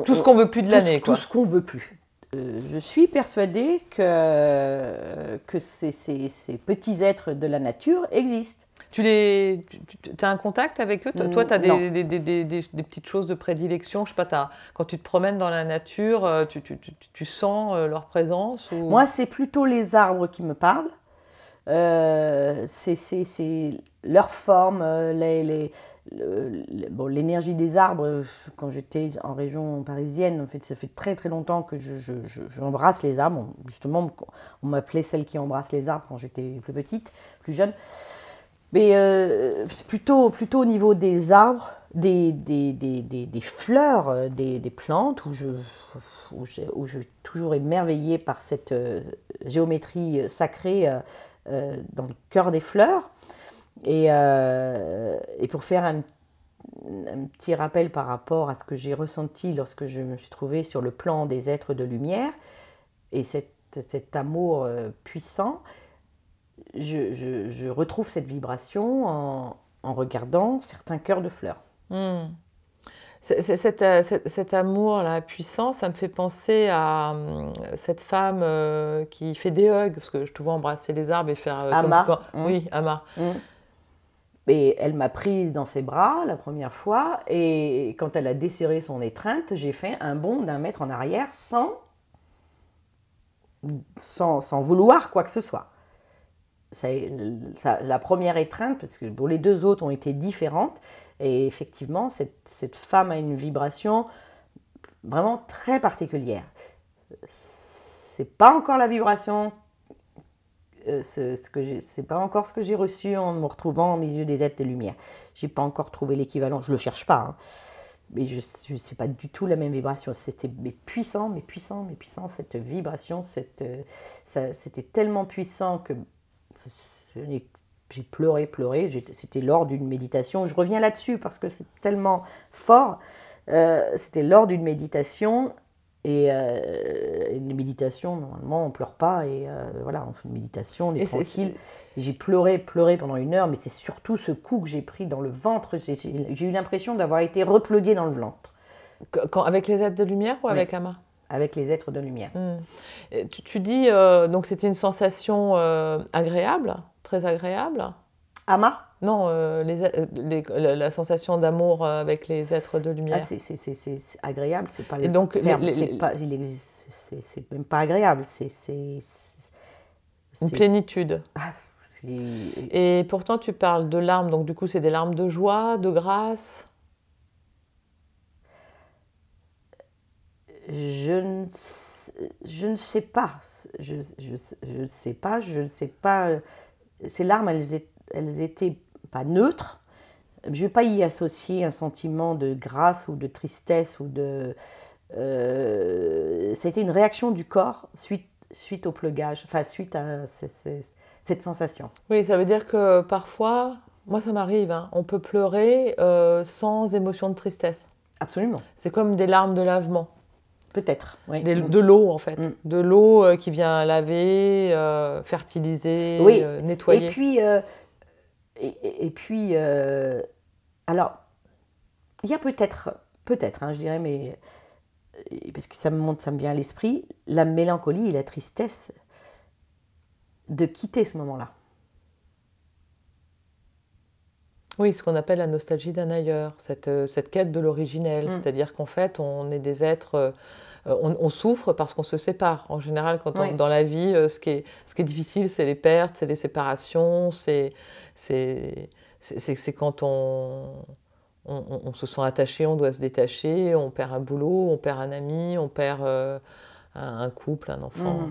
tout ce qu'on veut plus de l'année, quoi. Tout ce qu'on veut plus. Je suis persuadée que ces petits êtres de la nature existent. Tu as un contact avec eux? Toi, tu as des petites choses de prédilection? Je sais pas, quand tu te promènes dans la nature, tu sens leur présence ou... Moi, c'est plutôt les arbres qui me parlent. C'est leur forme, l'énergie des arbres. Quand j'étais en région parisienne, en fait, ça fait très très longtemps que j'embrasse les arbres. Justement, on m'appelait celle qui embrasse les arbres quand j'étais plus petite, plus jeune. Mais plutôt au niveau des arbres, des fleurs, des plantes, où je suis toujours émerveillée par cette géométrie sacrée dans le cœur des fleurs. Et pour faire un petit rappel par rapport à ce que j'ai ressenti lorsque je me suis trouvée sur le plan des êtres de lumière, et cet amour puissant, je retrouve cette vibration en regardant certains cœurs de fleurs. Cet amour-là puissant, ça me fait penser à cette femme qui fait des hugs, parce que je te vois embrasser les arbres et faire... Ama. Oui, Ama. Et elle m'a prise dans ses bras la première fois, et quand elle a desserré son étreinte, j'ai fait un bond d'1 mètre en arrière sans vouloir quoi que ce soit. La première étreinte, parce que les 2 autres ont été différentes, et effectivement, cette femme a une vibration vraiment très particulière. C'est pas encore la vibration, c'est pas encore ce que j'ai reçu en me retrouvant au milieu des êtres de lumière. J'ai pas encore trouvé l'équivalent, je le cherche pas, hein. Mais c'est pas du tout la même vibration. C'était puissant, cette vibration, c'était tellement puissant que j'ai pleuré. C'était lors d'une méditation. Je reviens là-dessus parce que c'est tellement fort. C'était lors d'une méditation. Et une méditation, normalement, on ne pleure pas. Et voilà, on fait une méditation, on est tranquille. J'ai pleuré pendant 1 heure, mais c'est surtout ce coup que j'ai pris dans le ventre. J'ai eu l'impression d'avoir été repluguée dans le ventre. Avec les êtres de lumière ou avec Ama? avec les êtres de lumière. Et tu dis, donc c'était une sensation agréable, très agréable? Ama? Non, la sensation d'amour avec les êtres de Ah, lumière. c'est agréable, c'est pas Et le donc, terme, c'est même pas agréable, une c'est- plénitude. ah, c'est- Et pourtant, tu parles de larmes, donc du coup, c'est des larmes de joie, de grâce? je ne sais pas, je ne sais pas, je ne sais pas. Ces larmes, elles étaient pas neutres. Je ne vais pas y associer un sentiment de grâce ou de tristesse ou de. Ça a été une réaction du corps suite au pleugage, enfin suite à cette sensation. Oui, ça veut dire que parfois, moi ça m'arrive, hein, on peut pleurer sans émotion de tristesse. Absolument. C'est comme des larmes de lavement, Peut-être, oui. de l'eau en fait, Mm. de l'eau qui vient laver, fertiliser, Oui. nettoyer. Et puis, alors, il y a peut-être, hein, je dirais, mais parce que ça me vient à l'esprit, la mélancolie et la tristesse de quitter ce moment-là. Oui, ce qu'on appelle la nostalgie d'un ailleurs, cette quête de l'originel, c'est-à-dire qu'en fait, on est des êtres, on souffre parce qu'on se sépare. En général, dans la vie, ce qui est difficile, c'est les pertes, c'est les séparations, c'est quand on se sent attaché, on doit se détacher, on perd un boulot, on perd un ami, on perd un couple, un enfant.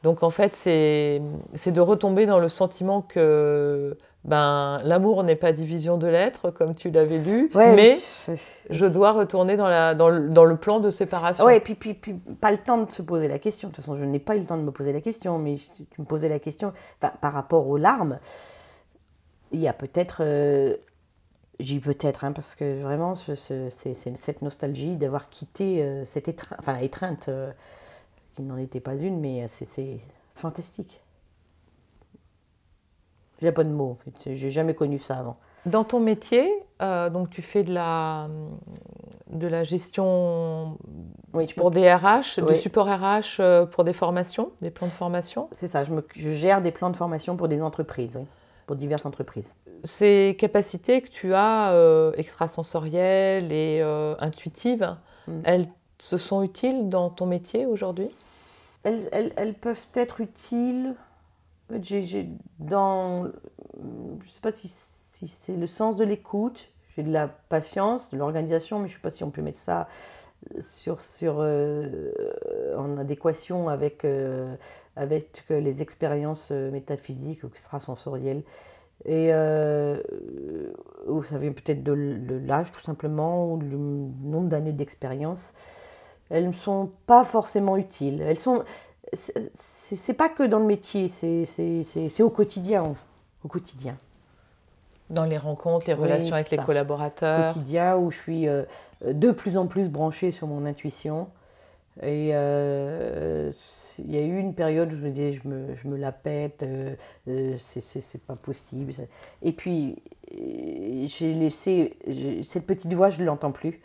Donc en fait, c'est de retomber dans le sentiment que l'amour n'est pas division de l'être, comme tu l'avais lu, mais je dois retourner dans le plan de séparation. Oui, puis pas le temps de se poser la question. De toute façon, je n'ai pas eu le temps de me poser la question, mais tu me posais la question par rapport aux larmes. Il y a peut-être, j'ai peut-être, hein, parce que vraiment, c'est cette nostalgie d'avoir quitté cette étreinte, qui n'en était pas une, mais c'est fantastique. J'ai pas de mots, en fait. J'ai jamais connu ça avant. Dans ton métier, donc tu fais de la gestion pour des RH, du support RH pour des formations, des plans de formation? C'est ça, je gère des plans de formation pour des entreprises, oui, pour diverses entreprises. Ces capacités que tu as, extrasensorielles et intuitives, elles se sont utiles dans ton métier aujourd'hui? Elles peuvent être utiles. Je ne sais pas si c'est le sens de l'écoute, j'ai de la patience, de l'organisation, mais je ne sais pas si on peut mettre ça en adéquation avec les expériences métaphysiques ou extrasensorielles. Et ça vient peut-être de l'âge tout simplement, ou du nombre d'années d'expérience. Elles ne sont pas forcément utiles. Elles sont... C'est pas que dans le métier, c'est au quotidien. Au quotidien. Dans les rencontres, les relations avec les collaborateurs. Au quotidien, où je suis de plus en plus branchée sur mon intuition. Et il y a eu une période où je me disais, je me la pète, c'est pas possible. Et puis, j'ai laissé... cette petite voix, je ne l'entends plus.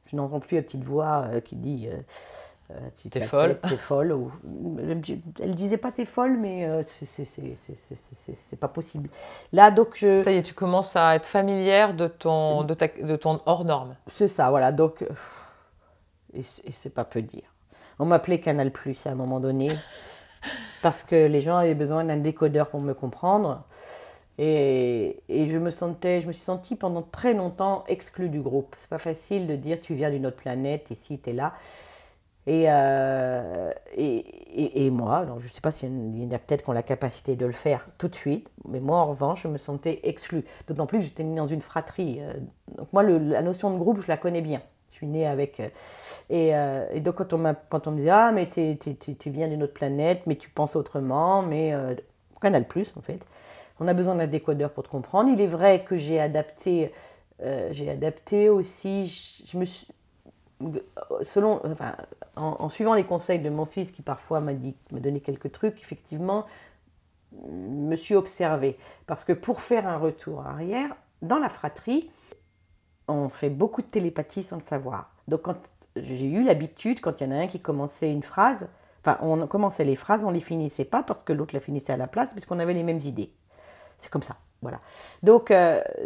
Je n'entends plus la petite voix qui dit... t'es folle. T'es folle. Elle disait pas t'es folle, mais c'est pas possible. Là, donc ça y est, tu commences à être familière de ton hors norme. C'est ça, voilà. Donc, et c'est pas peu dire. On m'appelait Canal+ à un moment donné parce que les gens avaient besoin d'un décodeur pour me comprendre. Et je me suis sentie pendant très longtemps exclue du groupe. C'est pas facile de dire tu viens d'une autre planète, ici, tu es là. Et moi, alors je ne sais pas s'il y en a peut-être qui ont la capacité de le faire tout de suite, mais moi en revanche, je me sentais exclue. D'autant plus que j'étais née dans une fratrie. Donc moi, la notion de groupe, je la connais bien. Je suis née avec... et donc quand on me disait « Ah, mais tu viens d'une autre planète, mais tu penses autrement, mais... Canal+, en fait. On a besoin d'un décodeur pour te comprendre. » Il est vrai que j'ai adapté aussi... en suivant les conseils de mon fils qui parfois m'a donné quelques trucs, effectivement, me suis observée. Parce que pour faire un retour arrière, dans la fratrie, on fait beaucoup de télépathie sans le savoir. Donc quand j'ai eu l'habitude, quand il y en a un qui commençait une phrase, enfin on commençait les phrases, on ne les finissait pas parce que l'autre la finissait à la place, puisqu'on avait les mêmes idées. C'est comme ça, voilà. Donc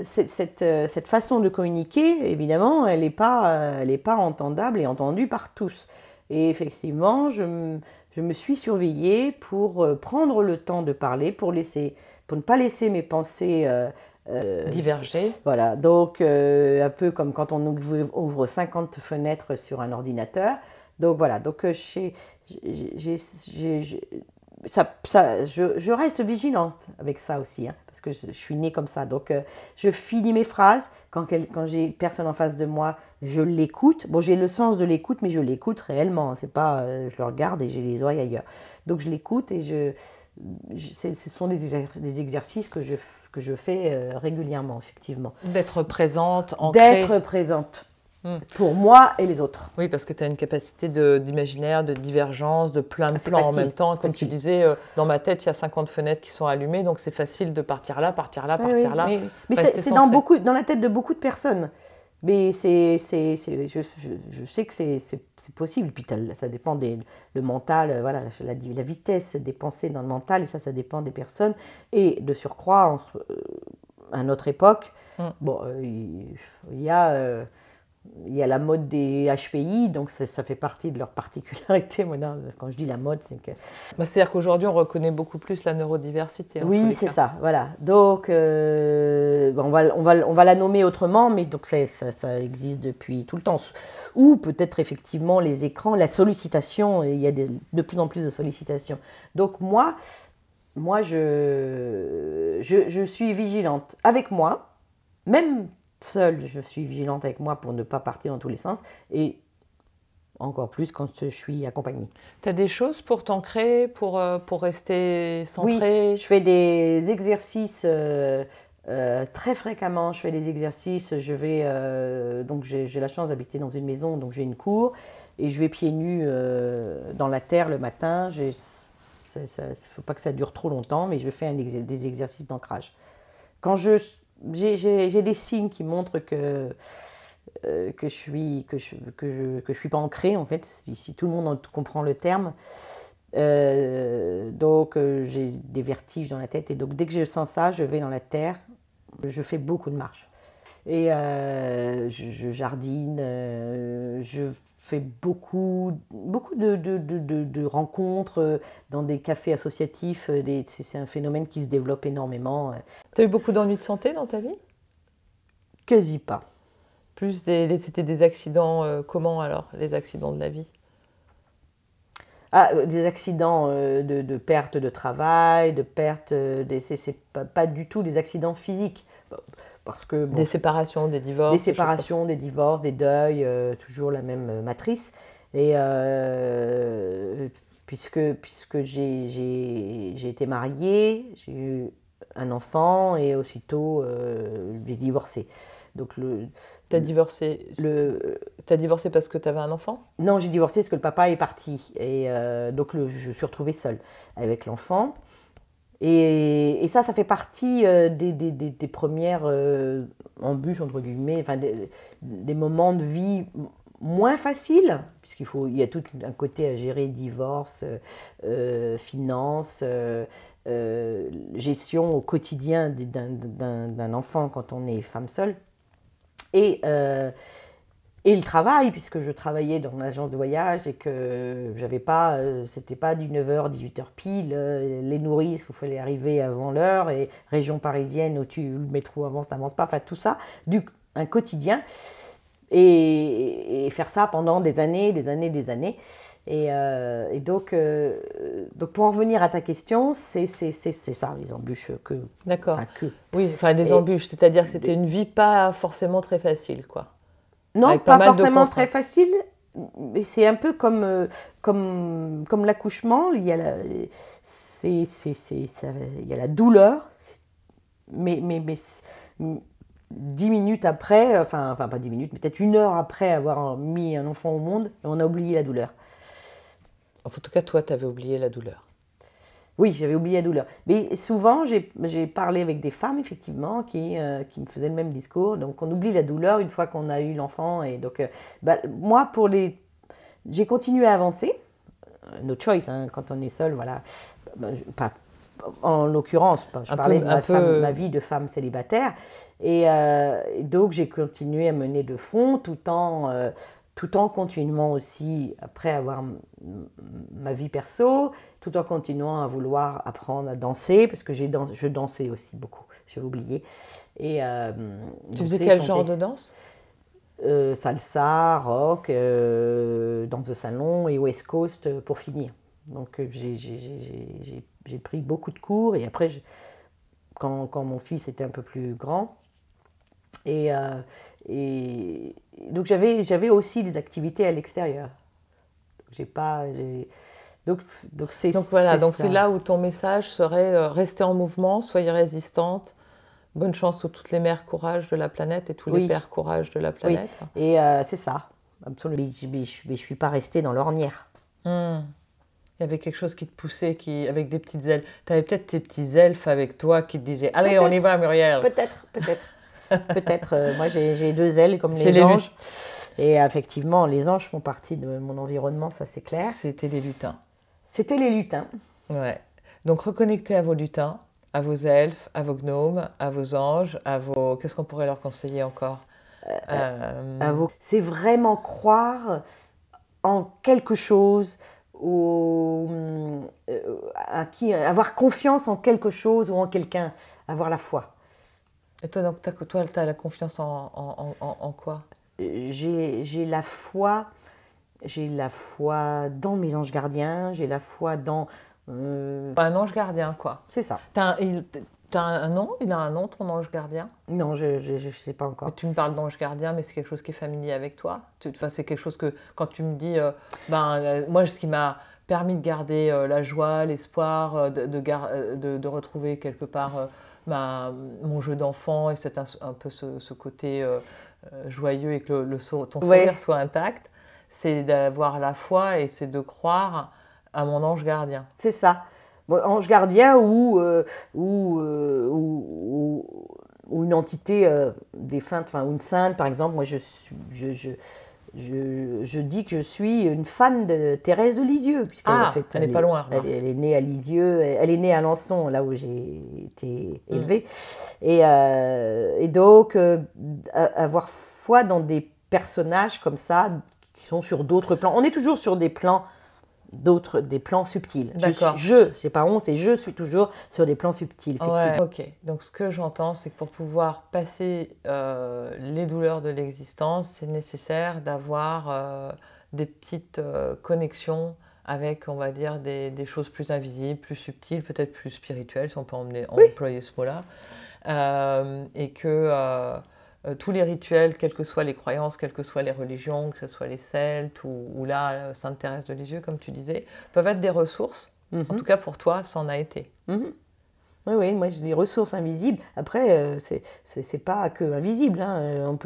cette façon de communiquer, évidemment, elle n'est pas entendable et entendue par tous. Et effectivement, je me suis surveillée pour prendre le temps de parler, pour ne pas laisser mes pensées diverger. Voilà, donc un peu comme quand on ouvre 50 fenêtres sur un ordinateur. Donc voilà, donc je reste vigilante avec ça aussi, hein, parce que je suis née comme ça. Donc je finis mes phrases, quand j'ai personne en face de moi, je l'écoute. Bon, j'ai le sens de l'écoute, mais je l'écoute réellement. C'est pas, je le regarde et j'ai les oreilles ailleurs. Donc je l'écoute et ce sont des exercices que je fais régulièrement, effectivement. D'être présente, ancrée. D'être présente. Pour moi et les autres. Oui, parce que tu as une capacité d'imaginaire, de divergence, de plein de plans facile, en même temps. Comme tu disais, dans ma tête, il y a 50 fenêtres qui sont allumées, donc c'est facile de partir là, partir là, partir là. Mais c'est dans la tête de beaucoup de personnes. Mais je sais que c'est possible. Puis ça dépend le mental, voilà, la vitesse des pensées dans le mental, et ça dépend des personnes. Et de surcroît, à notre époque, bon, il y a la mode des HPI, donc ça fait partie de leur particularité. Quand je dis la mode, c'est que... C'est-à-dire qu'aujourd'hui, on reconnaît beaucoup plus la neurodiversité. Oui, c'est ça, voilà. Donc, on va la nommer autrement, mais donc ça existe depuis tout le temps. Ou peut-être effectivement les écrans, la sollicitation, il y a de plus en plus de sollicitations. Donc moi je suis vigilante avec moi, même seule, je suis vigilante avec moi pour ne pas partir dans tous les sens, et encore plus quand je suis accompagnée. Tu as des choses pour t'ancrer, pour rester centrée? Oui, je fais des exercices très fréquemment. Je fais des exercices, donc j'ai la chance d'habiter dans une maison, donc j'ai une cour, et je vais pieds nus dans la terre le matin. Il ne faut pas que ça dure trop longtemps, mais je fais des exercices d'ancrage. Quand j'ai des signes qui montrent que je suis pas ancrée, en fait, si tout le monde comprend le terme. Donc j'ai des vertiges dans la tête, et donc dès que je sens ça, je vais dans la terre. Je fais beaucoup de marches et je jardine, je fais beaucoup de rencontres dans des cafés associatifs. C'est un phénomène qui se développe énormément. Tu as eu beaucoup d'ennuis de santé dans ta vie? Quasi pas. Plus c'était des accidents, comment alors, les accidents de la vie? Des accidents de perte de travail, c'est pas du tout des accidents physiques. Parce que, des séparations, des divorces? Des séparations, des divorces, des deuils, toujours la même matrice. Et puisque j'ai été mariée, j'ai eu un enfant et aussitôt j'ai divorcé. Donc T'as divorcé parce que tu avais un enfant? Non, j'ai divorcé parce que le papa est parti. Et donc je suis retrouvée seule avec l'enfant. Et ça fait partie des premières embûches, entre guillemets, enfin, des moments de vie moins faciles, puisqu'il y a tout un côté à gérer, divorce, finances, gestion au quotidien d'un enfant quand on est femme seule. Et le travail, puisque je travaillais dans l'agence de voyage et que j'avais pas, c'était pas du 9h, 18h pile, les nourrices, il fallait arriver avant l'heure, et région parisienne où le métro avance, n'avance pas, enfin tout ça, un quotidien, et faire ça pendant des années. Et donc pour en revenir à ta question, c'est ça, les embûches que... D'accord. Enfin, oui, enfin des embûches, c'est-à-dire que c'était une vie pas forcément très facile, quoi. Non, pas forcément très facile, mais c'est un peu comme l'accouchement. Il y a la douleur, mais 10 minutes après, enfin pas 10 minutes, peut-être 1 heure après avoir mis un enfant au monde, on a oublié la douleur. En tout cas, toi, tu avais oublié la douleur. Oui, j'avais oublié la douleur. Mais souvent, j'ai parlé avec des femmes, effectivement, qui me faisaient le même discours. Donc, on oublie la douleur une fois qu'on a eu l'enfant. Et donc, moi, j'ai continué à avancer. No choice, hein, quand on est seul, voilà. Pas, en l'occurrence, je parlais de ma vie de femme célibataire. Et donc, j'ai continué à mener de front tout en continuant aussi, après avoir ma vie perso, tout en continuant à vouloir apprendre à danser, parce que je dansais aussi beaucoup, j'ai oublié. Et, tu faisais quel genre de danse? Salsa, rock, danse de salon et West Coast pour finir. Donc j'ai pris beaucoup de cours et après, quand mon fils était un peu plus grand, et donc j'avais aussi des activités à l'extérieur. Donc c'est là où ton message serait rester en mouvement, soyez résistante. Bonne chance à toutes les mères courage de la planète et tous les pères courage de la planète. Oui. Et c'est ça, absolument. Mais je ne suis pas restée dans l'ornière. Il y avait quelque chose qui te poussait, avec des petites ailes. Tu avais peut-être tes petits elfes avec toi qui te disaient « Allez, on y va, Muriel !» Peut-être. Peut-être. Moi, j'ai 2 ailes comme les anges. Et effectivement, les anges font partie de mon environnement, ça c'est clair. C'était les lutins. C'était les lutins. Ouais. Donc, reconnectez à vos lutins, à vos elfes, à vos gnomes, à vos anges, Qu'est-ce qu'on pourrait leur conseiller encore C'est vraiment croire en quelque chose, avoir confiance en quelque chose ou en quelqu'un, avoir la foi. Et toi, donc, tu as la confiance en quoi? J'ai la foi dans mes anges gardiens, j'ai la foi dans... Un ange gardien, quoi. C'est ça. T'as un nom? Il a un nom, ton ange gardien? Non, je sais pas encore. Mais tu me parles d'ange gardien, mais c'est quelque chose qui est familier avec toi? C'est quelque chose que, quand tu me dis... moi, ce qui m'a permis de garder la joie, l'espoir, de retrouver quelque part mon jeu d'enfant, et c'est un peu ce côté joyeux et que ton sourire soit intact, c'est d'avoir la foi et c'est de croire à mon ange gardien. C'est ça. Bon, ange gardien ou une entité défunte, enfin une sainte par exemple. Moi, je dis que je suis une fan de Thérèse de Lisieux. En fait, elle n'est pas loin. Elle est née à Lisieux, elle est née à Alençon, là où j'ai été élevée. Et donc, avoir foi dans des personnages comme ça, qui sont sur d'autres plans. On est toujours sur des plans subtils. D'accord. C'est pas honte, je suis toujours sur des plans subtils, effectivement. Ouais, ok. Donc ce que j'entends, c'est que pour pouvoir passer les douleurs de l'existence, c'est nécessaire d'avoir des petites connexions avec, on va dire, des choses plus invisibles, plus subtiles, peut-être plus spirituelles, si on peut employer ce mot-là. Et que tous les rituels, quelles que soient les croyances, quelles que soient les religions, que ce soit les Celtes ou là, Sainte Thérèse de Lisieux, comme tu disais, peuvent être des ressources. En tout cas, pour toi, ça en a été. Oui, moi j'ai des ressources invisibles. Après, c'est pas que invisible. Hein.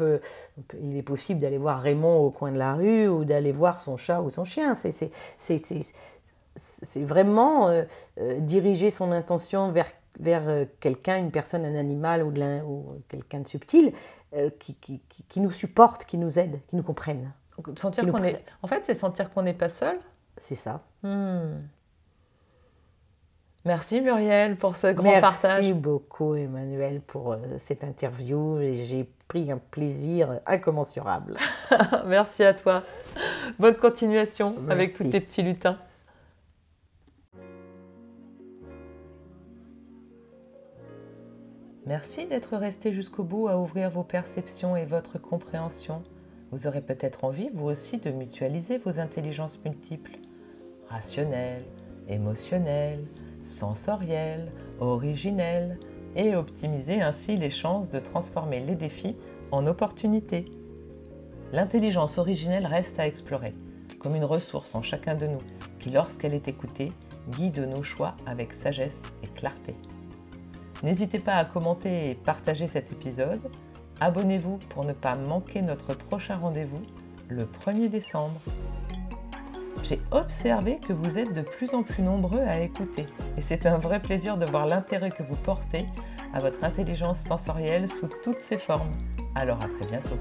Il est possible d'aller voir Raymond au coin de la rue ou d'aller voir son chat ou son chien. C'est vraiment diriger son intention vers quelqu'un, une personne, un animal ou quelqu'un de subtil qui nous supporte, qui nous aide, qui nous comprenne. En fait, c'est sentir qu'on n'est pas seul. C'est ça. Merci Muriel pour ce grand partage. Merci beaucoup Emmanuel pour cette interview. J'ai pris un plaisir incommensurable. Merci à toi. Bonne continuation avec tous tes petits lutins. Merci d'être resté jusqu'au bout à ouvrir vos perceptions et votre compréhension. Vous aurez peut-être envie, vous aussi, de mutualiser vos intelligences multiples, rationnelles, émotionnelles, sensorielles, originelles, et optimiser ainsi les chances de transformer les défis en opportunités. L'intelligence originelle reste à explorer, comme une ressource en chacun de nous, qui, lorsqu'elle est écoutée, guide nos choix avec sagesse et clarté. N'hésitez pas à commenter et partager cet épisode. Abonnez-vous pour ne pas manquer notre prochain rendez-vous, le 1er décembre. J'ai observé que vous êtes de plus en plus nombreux à écouter et c'est un vrai plaisir de voir l'intérêt que vous portez à votre intelligence sensorielle sous toutes ses formes. Alors à très bientôt.